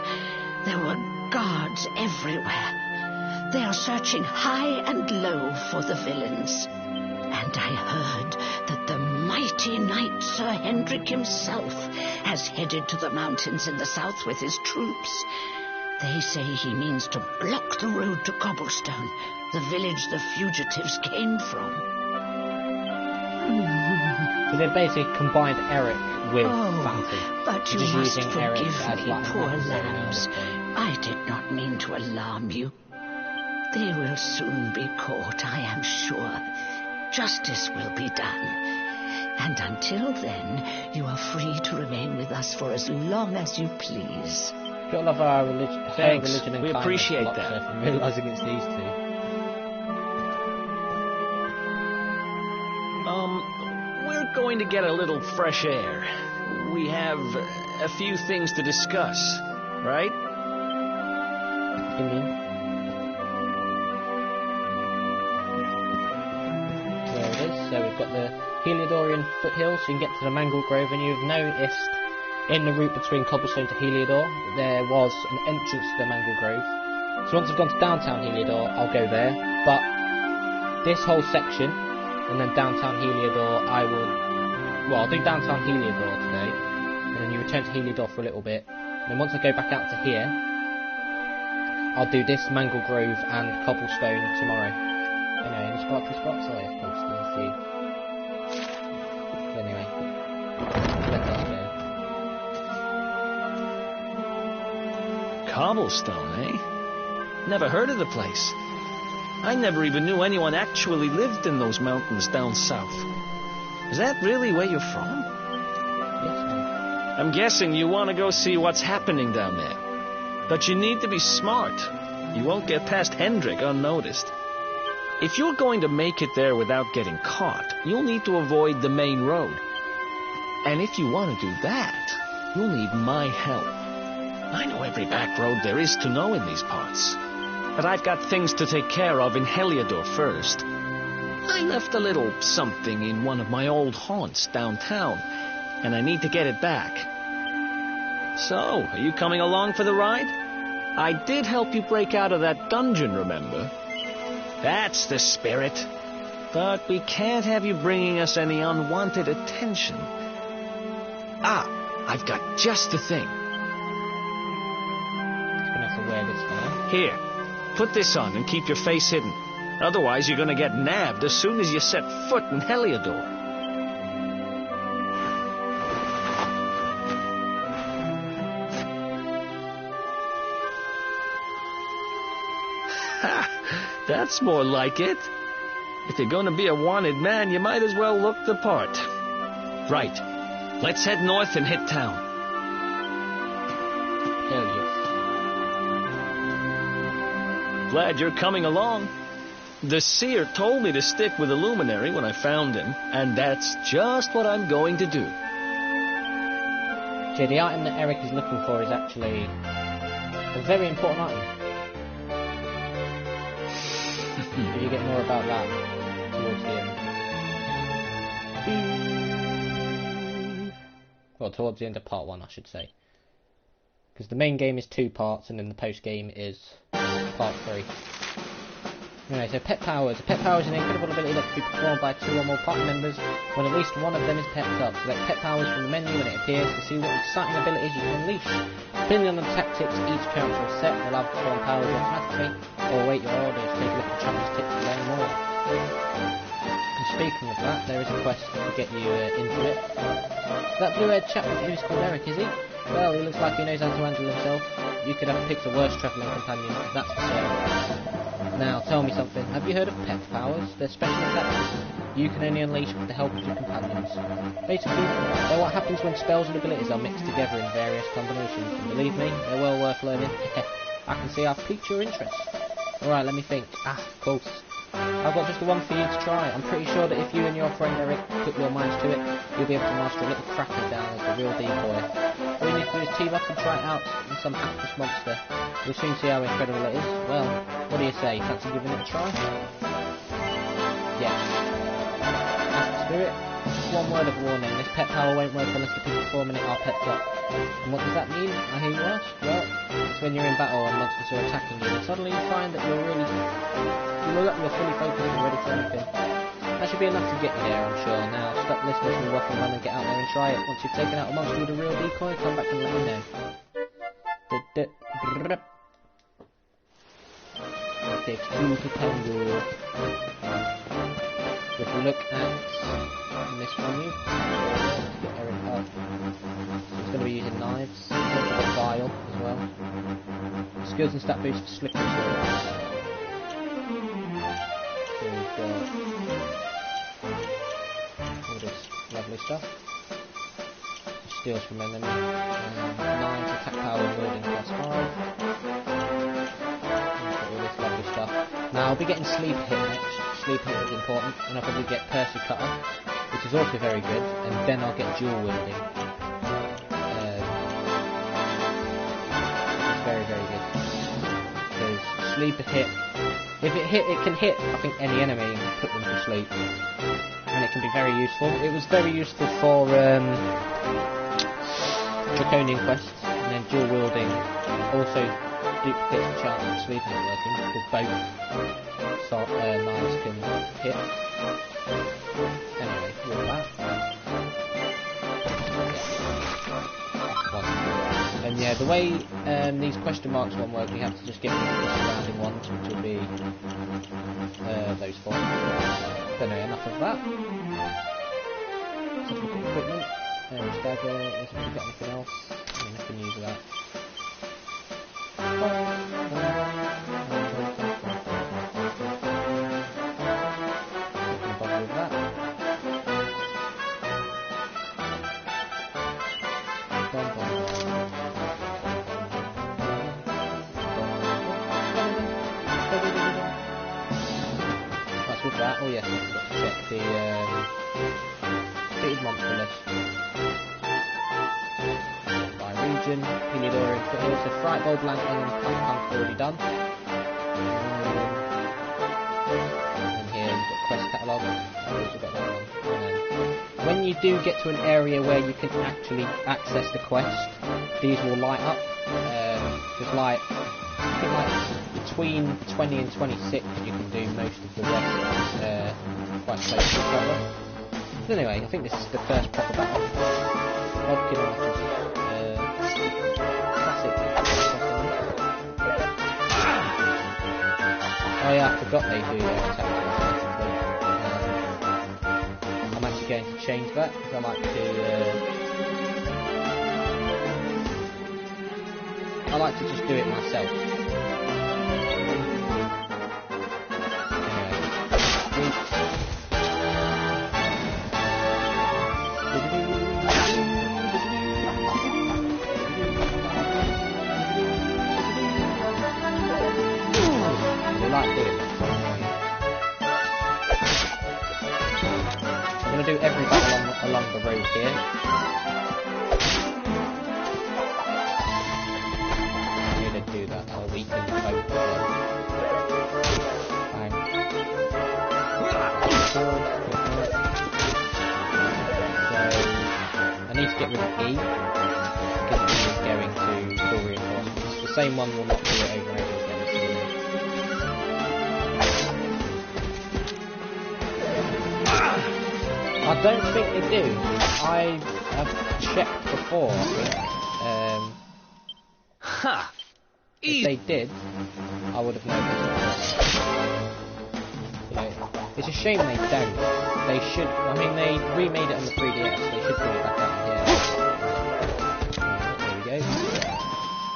There were guards everywhere. They are searching high and low for the villains. And I heard that the mighty knight Sir Hendrik himself has headed to the mountains in the south with his troops. They say he means to block the road to Cobblestone, the village the fugitives came from. So they basically combined Erik with Phantom. But you just must using Erik forgive as me, like poor an lambs. I did not mean to alarm you. They will soon be caught, I am sure. Justice will be done. And until then, you are free to remain with us for as long as you please. Gotta love our religion. Thanks. Religion and We kindness appreciate blocks that. her from realising it's these two. We're going to get a little fresh air. We have a few things to discuss, right? You mean? There it is. So we've got the Heliodorian foothills, so you can get to the Mangle Grove, and you've noticed in the route between Cobblestone to Heliodor, there was an entrance to the Mangle Grove. So once I've gone to downtown Heliodor, I'll go there. But this whole section, and then downtown Heliodor, I'll do downtown Heliodor today, and then you return to Heliodor for a little bit. And then once I go back out to here, I'll do this Mangle Grove and Cobblestone tomorrow. Anyway, any sparkly spots? Oh, yeah, of course, there's a few. Anyway, let us go. Cobblestone, eh? Never heard of the place. I never even knew anyone actually lived in those mountains down south. Is that really where you're from? Yes, ma'am. I'm guessing you want to go see what's happening down there. But you need to be smart. You won't get past Hendrik unnoticed. If you're going to make it there without getting caught, you'll need to avoid the main road. And if you want to do that, you'll need my help. I know every back road there is to know in these parts. But I've got things to take care of in Heliodor first. I left a little something in one of my old haunts downtown, and I need to get it back. So, are you coming along for the ride? I did help you break out of that dungeon, remember? That's the spirit. But we can't have you bringing us any unwanted attention. Ah, I've got just the thing. Gonna have to wear this now. Here, put this on and keep your face hidden. Otherwise, you're going to get nabbed as soon as you set foot in Heliodor. That's more like it. If you're going to be a wanted man, you might as well look the part. Right. Let's head north and hit town. Hell yes. Glad you're coming along. The seer told me to stick with the luminary when I found him, and that's just what I'm going to do. Okay, the item that Erik is looking for is actually a very important item. You get more about that towards the end. Well, towards the end of part 1, I should say. Because the main game is 2 parts, and then the post game is part 3. Anyway, so pet powers. A pet power is an incredible ability that can be performed by 2 or more party members when at least one of them is pepped up. Select pet powers from the menu when it appears to see what exciting abilities you can unleash. Depending on the tactics each character will set, will have perform powers automatically, or await your orders. Take a look at the champion's tips to learn more. And speaking of that, there is a quest to get you into it. That blue-haired chap who's called Erik, is he? Well, he looks like he knows how to handle himself. You could have picked a worse travelling companion, that's for certain. Now, tell me something. Have you heard of pet powers? They're special attacks you can only unleash with the help of your companions. Basically, they're what happens when spells and abilities are mixed together in various combinations. And believe me, they're well worth learning. I can see I've piqued your interest. Alright, let me think. Of course. I've got just the one for you to try. I'm pretty sure that if you and your friend Erik put your minds to it, you'll be able to master a little cracker down as the real decoy. All you need to do is team up and try it out on some hapless monster. You'll soon see how incredible it is. Well, what do you say? Fancy giving it a try? Yes. Ask the spirit. Just one word of warning. This pet power won't work unless the people performing it are pepped up. And what does that mean? I hear you ask. Well, it's when you're in battle and monsters are attacking you, and suddenly you find that you're fully focused and ready for anything. That should be enough to get you there, I'm sure. Now, stop listening to me rock and run and get out there and try it. Once you've taken out a monster with a real decoy, come back and let me know. It takes 2 to tango. So if you look at this menu, let's get Erik up. He's going to be using knives. He's also got a vial as well. Skills and stat boost for slippery swords. So we've got all this lovely stuff. Steals from enemy. 9 attack power and wielding plus 5. All this lovely stuff. Now I'll be getting sleep hit next. Sleep hit is important, and I'll probably get Percy Cutter, which is also very good, and then I'll get dual wielding. It's very, very good. Because sleeper hit, if it can hit, I think, any enemy and put them to sleep. And it can be very useful. It was very useful for Draconian quests, and then dual wielding also duplicates the chance of sleeping and working, because both knives can hit. Anyway, with that. And yeah, the way these question marks won't work, we have to just get rid of the surrounding ones, which will be those 4. But anyway, enough of that. Let's have a look at equipment. There's dagger, let's see if we get anything else. I mean, I can use that. That's with that. Oh yes, I've got to check the defeated monster list. By region, Heliodor and Foothills, so Fright Bowl, Blanking and Punk already done. And here we've got Quest Catalogue, I've also got that one. And when you do get to an area where you can actually access the quest, these will light up. Just like, I think like between 20 and 26 you can do most of the rest quite close to each other. But anyway, I think this is the first proper battle. Bodkin Archers. Classic. Oh yeah, I forgot they do attack. I'm actually going to change that because I like to just do it myself. the road here. I need to do that. I'll weaken the boat. Bang. So I need to get rid of E because E is going to full reinforcements. The same one will not do it over and over again. I don't think they do. I have checked before, I think. If they did, I would have noticed. You know, it's a shame they don't. They should. I mean, they remade it on the 3DS. They should bring it back out here. There we go.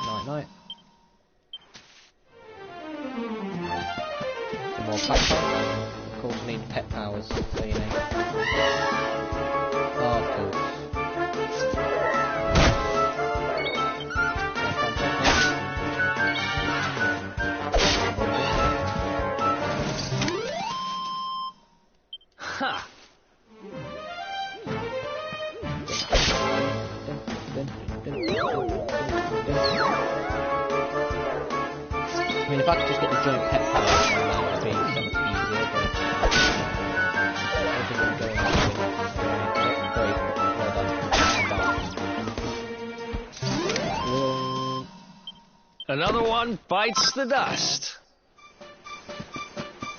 Night night. Some more pack powers. Of course, we need pet powers, so you know. Oh, of course. Ha! I mean, if I could just get the joint pet powers, then that would be so much easier, but everything going on. Great, well done. Another one bites the dust.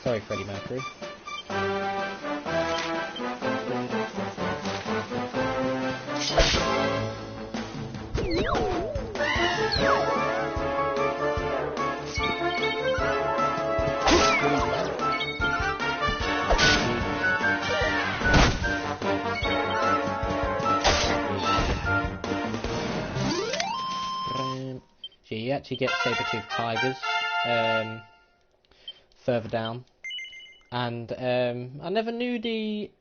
Sorry, Freddie Mercury. So you actually get saber-toothed tigers further down, and I never knew the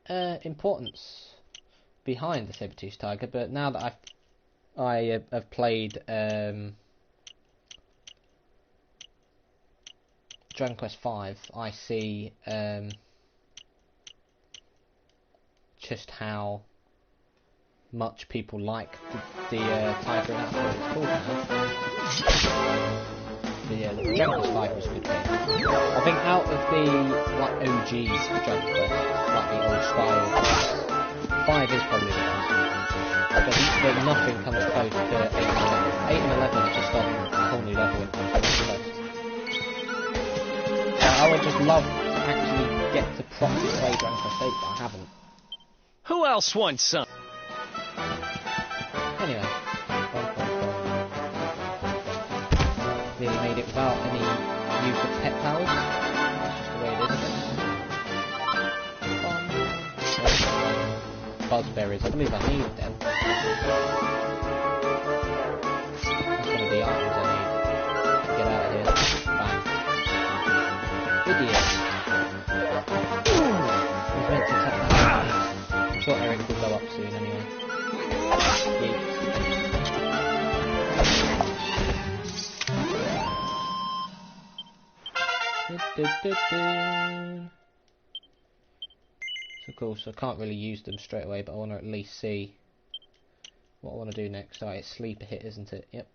importance behind the saber-toothed tiger, but now that I have played Dragon Quest V, I see just how much people like the tiger, and that's what it's called now. But yeah, the Dragon Quest V was a good game. I think out of the like OGs for Dragon Quest, like the old style, 5 is probably the best. But nothing comes close to 8 and 11. 8 and 11 are just on a whole new level in Dragon Quest. I would just love to actually get to properly play Dragon Quest 8, but I haven't. Who else wants some? Anyway, really made it without any use of pet powers. That's just the way it is, Buzzberries, I believe I need them. That's one of the items I need. Get out of here. Bang. Idiot. I was meant to attack that. I'm sure Erik will go up soon anyway. Yeet. So of course I can't really use them straight away, but I want to at least see what I want to do next. Alright, it's sleeper hit, isn't it? Yep.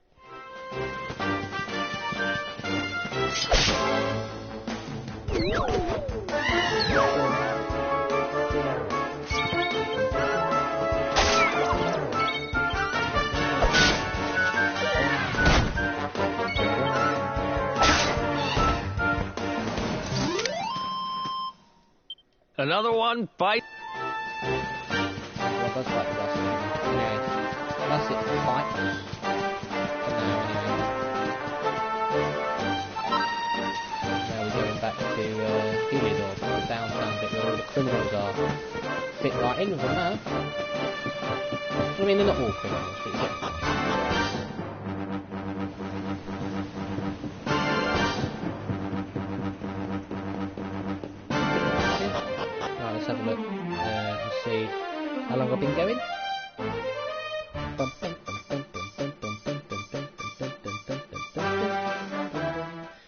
Another one bite. Well, that's like the best. Anyway, that's it for fights. For now, anyway. Now we're going back to Heliodor, the downtown bit where all the criminals are. Fit right in with them now. I mean, they're not all criminals, but you get the point. Let's have a look and see how long I've been going.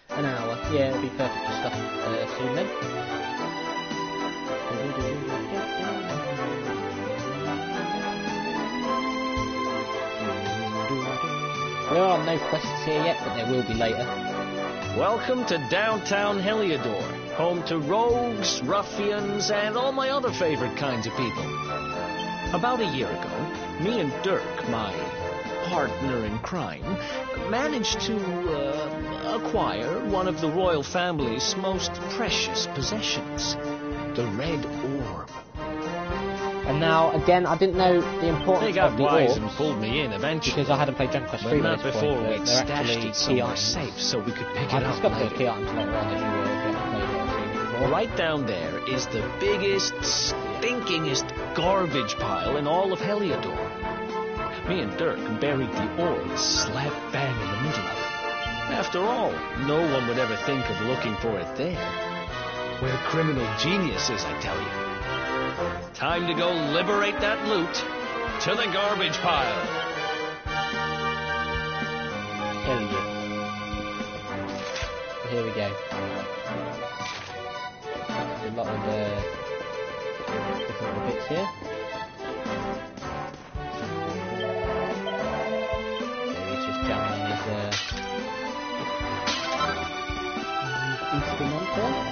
An hour. Yeah, it'll be perfect for stuff soon then. There are no quests here yet, but there will be later. Welcome to downtown Heliodor, home to rogues, ruffians, and all my other favorite kinds of people. About a year ago, me and Dirk, my partner in crime, managed to acquire one of the royal family's most precious possessions, the Red Orb. And now, again, I didn't know the importance They got of the wise orbs, and pulled me in eventually. because I hadn't played Dragon Quest But 3 not at this before point, but we'd they're stashed actually it key somewhere items. safe so we could pick I it up discovered those later. key items later on, as you will if you haven't played it or seen it before. Right down there is the biggest, stinkingest garbage pile in all of Heliodor. Me and Dirk buried the orb slap bang in the middle of it. After all, no one would ever think of looking for it there. We're criminal geniuses, I tell you. Time to go liberate that loot. To the garbage pile. There we go. Here we go. There's a lot of different little bits here. So he's just jamming on his instrument there.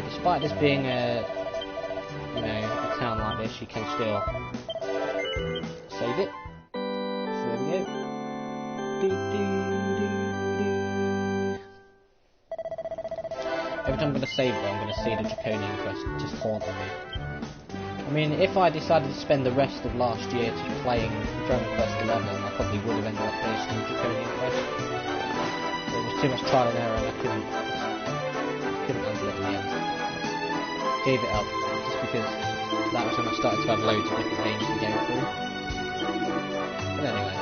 Despite this being a town like this, you can still save it. So there we go. Every time I'm going to save though, I'm going to see the Draconian quest just haunting me. I mean, if I decided to spend the rest of last year just playing Dragon Quest 11, I probably would have ended up finishing the Draconian quest. There was too much trial and error and I couldn't handle it in the end. Gave it up just because that was when I started to have loads of different games to go through. But anyway.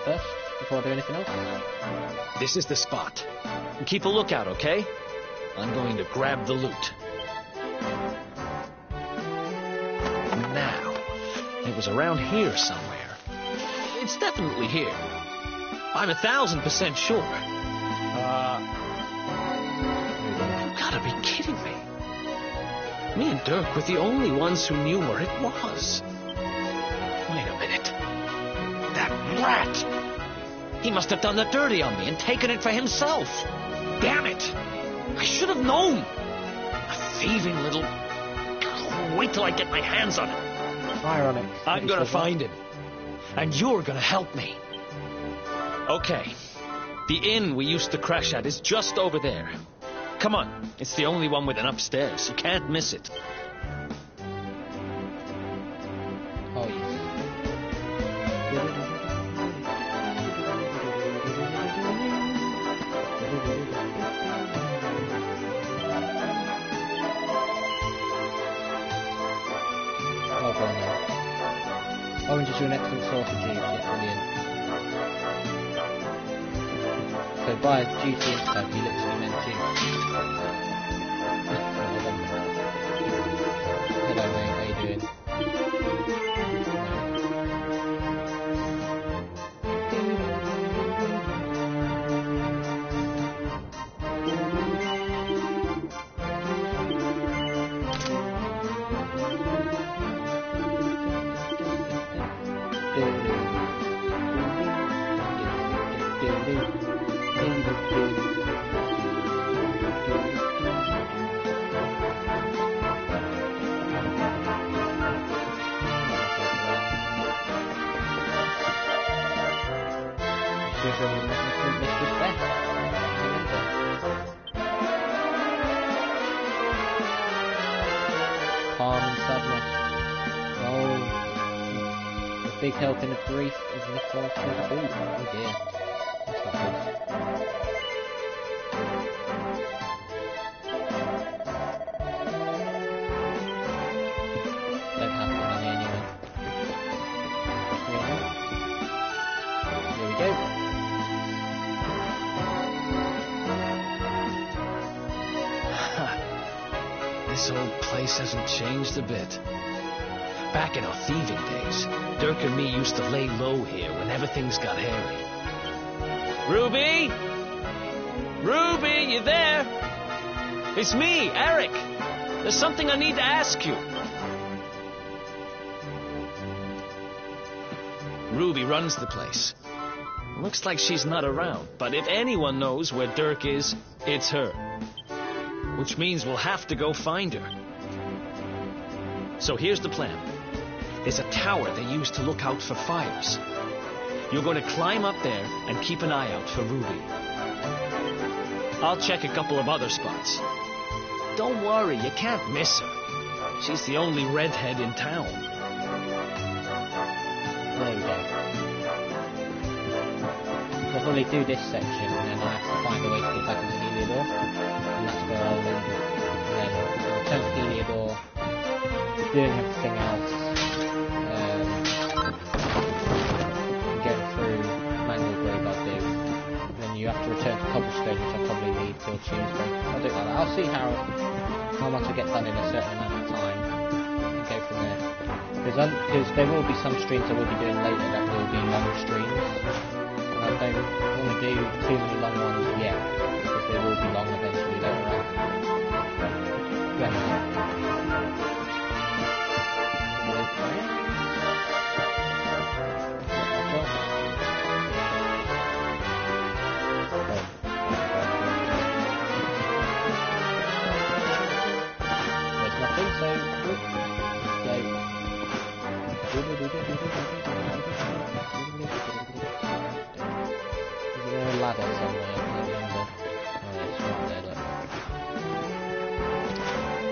First, before I do anything else. This is the spot. Keep a lookout, okay? I'm going to grab the loot. Now, it was around here somewhere. It's definitely here. I'm 1,000% sure. You gotta be kidding me. Me and Dirk were the only ones who knew where it was. Wait a minute. That rat! He must have done the dirty on me and taken it for himself. Damn it! I should have known. A thieving little... Wait till I get my hands on it. Ironic. I'm gonna find him. And you're gonna help me. Okay. The inn we used to crash at is just over there. Come on. It's the only one with an upstairs. You can't miss it. Oh, yes. Oh, go on then. Orange is your excellent source of juice. Yeah, brilliant. So buy a juicy instant, he literally meant juice. Hello mate, how you doing? with Mistress Beth. Calm and sadness. Oh, the big help in the grief of misfortune. Oh dear, that's not good. Don't have the money anyway. Here we go. This old place hasn't changed a bit. Back in our thieving days, Dirk and me used to lay low here whenever things got hairy. Ruby? Ruby, you there? It's me, Erik. There's something I need to ask you. Ruby runs the place. Looks like she's not around, but if anyone knows where Dirk is, it's her. Which means we'll have to go find her. So here's the plan. There's a tower they use to look out for fires. You're going to climb up there and keep an eye out for Ruby. I'll check a couple of other spots. Don't worry, you can't miss her. She's the only redhead in town. There we go. I'll probably do this section and then I'll have to find a way to get back into Heliodor. And that's where I'll then return to Heliodor, doing everything else, and going through manual grave I'll do. And then you have to return to Cobblestone, which I'll probably leave till Tuesday. I'll do it like that. I'll see how much I get done in a certain amount of time and go from there. Because there will be some streams I will be doing later that will be long streams. I don't want to do too many long ones yet, because they will be long eventually later on. Yeah. There's nothing, so let's go. Is there a ladder somewhere? I can't remember. Oh, yeah, it's right there, look.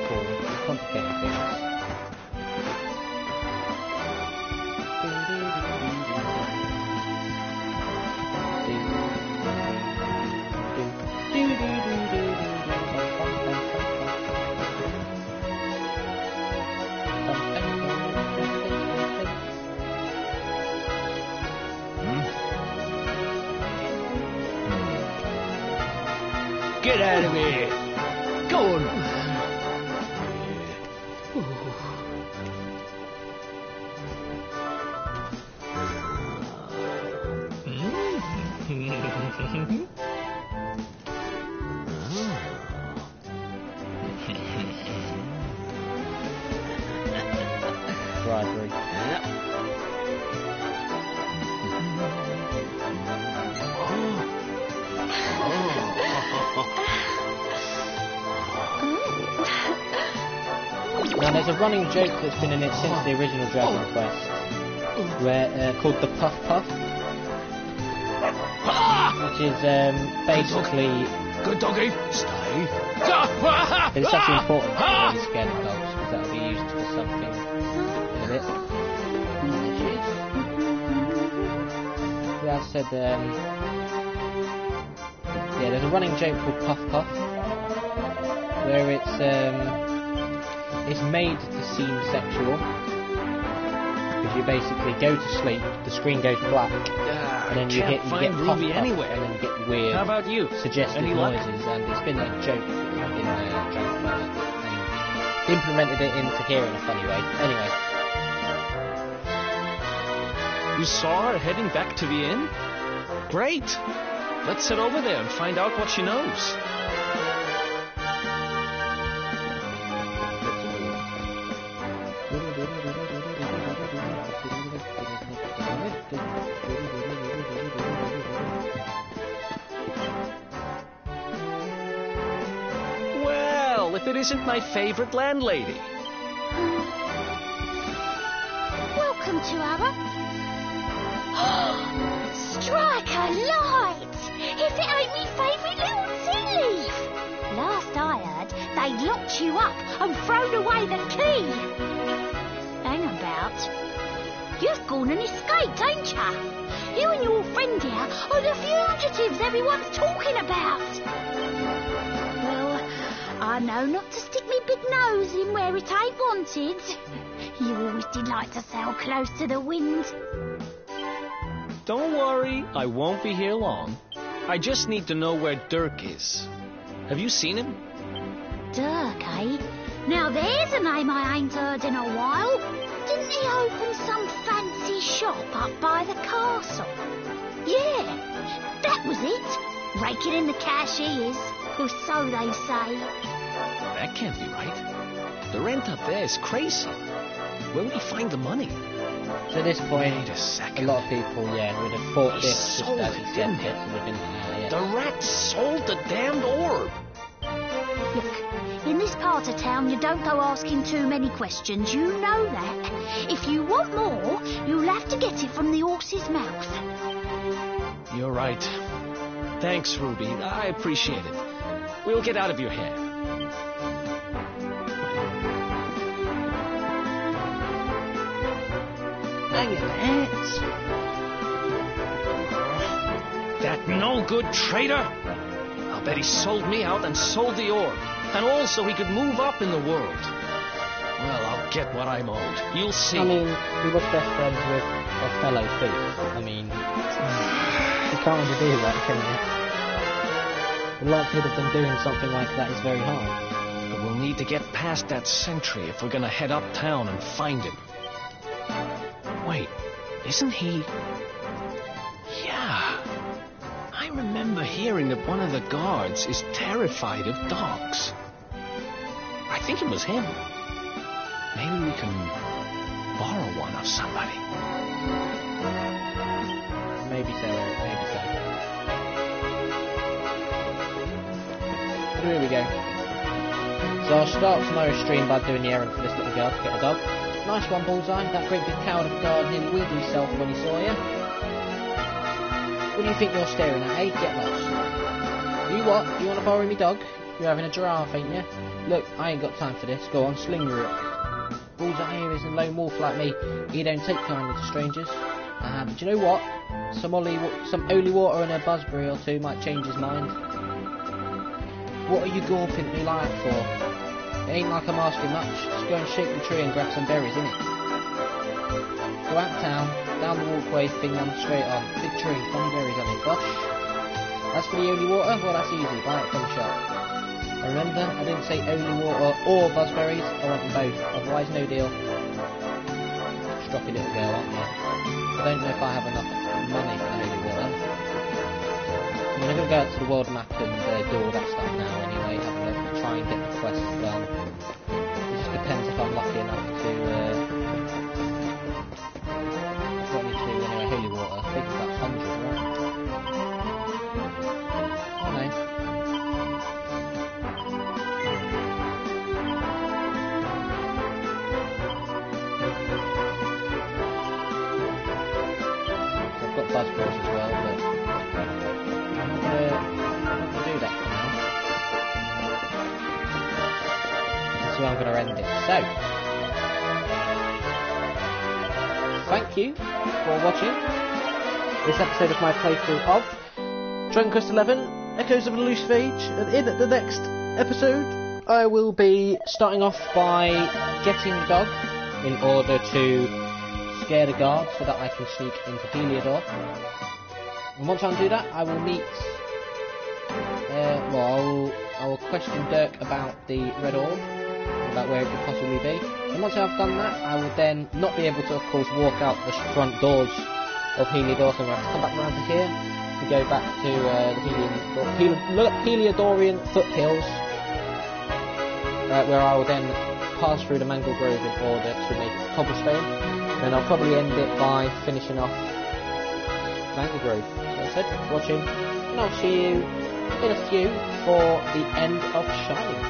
Cool. Complicated things. Get out of here! Go on! Bribery. Now there's a running joke that's been in it since the original Dragon Quest, where called the Puff Puff, which is basically. Good doggy, stay. But it's actually important to be scared of dogs because that'll be used for something in it. Yeah, I said. Yeah, there's a running joke called Puff Puff, where it's made to seem sexual, because you basically go to sleep, the screen goes black, and then you get Puff Puff, anywhere. and then you get weird, how about you? suggestive noises, and it's been a joke in Dragon Quest, and implemented it into here in a funny way. Anyway. You saw her heading back to the inn? Great! Let's head over there and find out what she knows. Well, if it isn't my favorite landlady. Welcome to our... Strike a light! If it ain't me favourite little tea leaf! Last I heard, they'd locked you up and thrown away the key. Hang about. You've gone and escaped, ain't ya? You and your friend here are the fugitives everyone's talking about. Well, I know not to stick me big nose in where it ain't wanted. You always did like to sail close to the wind. Don't worry, I won't be here long. I just need to know where Dirk is. Have you seen him? Dirk, eh? Now there's a name I ain't heard in a while. Didn't he open some fancy shop up by the castle? Yeah, that was it. Raking in the cash he is, or so they say. That can't be right. The rent up there is crazy. Where would he find the money? So at this point, Wait a second. a lot of people, would have thought He this just sold as it, he didn't said he? it, would have been, yeah. The rat sold the damned orb. Look, in this part of town you don't go asking too many questions, you know that. If you want more, you'll have to get it from the horse's mouth. You're right. Thanks, Ruby. I appreciate it. We'll get out of your hair. Hang it, That no-good traitor? I'll bet he sold me out and sold the orb. And also he could move up in the world. Well, I'll get what I'm owed. You'll see. I mean, he was best friends with a fellow thief. I mean, you can't do that, can you? The likelihood of them doing something like that is very high. But we'll need to get past that sentry if we're gonna head uptown and find him. Wait, isn't he... Yeah. I remember hearing that one of the guards is terrified of dogs. I think it was him. Maybe we can borrow one of somebody. Maybe so, Eric, maybe so. But here we go. So I'll start tomorrow's stream by doing the errand for this little girl to get a dog. Nice one, Bullseye. That great big coward of a guard nearly wheeled himself when he saw you. What do you think you're staring at, eh? Get lost. You what? You want to borrow me dog? You're having a giraffe, ain't you? Look, I ain't got time for this. Go on, sling your it. Bullseye here is a lone wolf like me. He don't take kindly to strangers. But you know what? Some holy water and a buzzberry or two might change his mind. What are you gawping at me like for? It ain't like I'm asking much. Just go and shake the tree and grab some berries, innit? Go out town, down the walkway, thing on straight on. Big tree, funny berries on it, gosh. As for the holy water, well that's easy, buy it from the shop. And remember, I didn't say holy water or buzzberries, I want them both, otherwise no deal. Stroppy little girl, aren't you? I don't know if I have enough money for the holy water. I'm going to go out to the world map and do all that stuff now anyway, have a look and try and get the quests done. It just depends if I'm lucky enough to... what I need to do anyway, holy water. I think it's about 100, right? Oh no. So I've got buzzberries as well, but I'm not gonna do that for now. That's where I'm gonna end it. So thank you for watching this episode of my playthrough of Dragon Quest XI Echoes of an Elusive Age, and in the next episode I will be starting off by getting the dog in order to scare the guard so that I can sneak into Heliodor. And once I do that, I will meet I will question Dirk about the red orb, about where it could possibly be. And once I've done that, I will then not be able to, of course, walk out the front doors of Heliodor, so I'm going to have to come back around to here to go back to the Heliodorian foothills, where I will then pass through the Mangle Grove in order to make cobblestone. Then I'll probably end it by finishing off Mangle Grove. So that's it, watching, and I'll see you in a few for the end of Shining.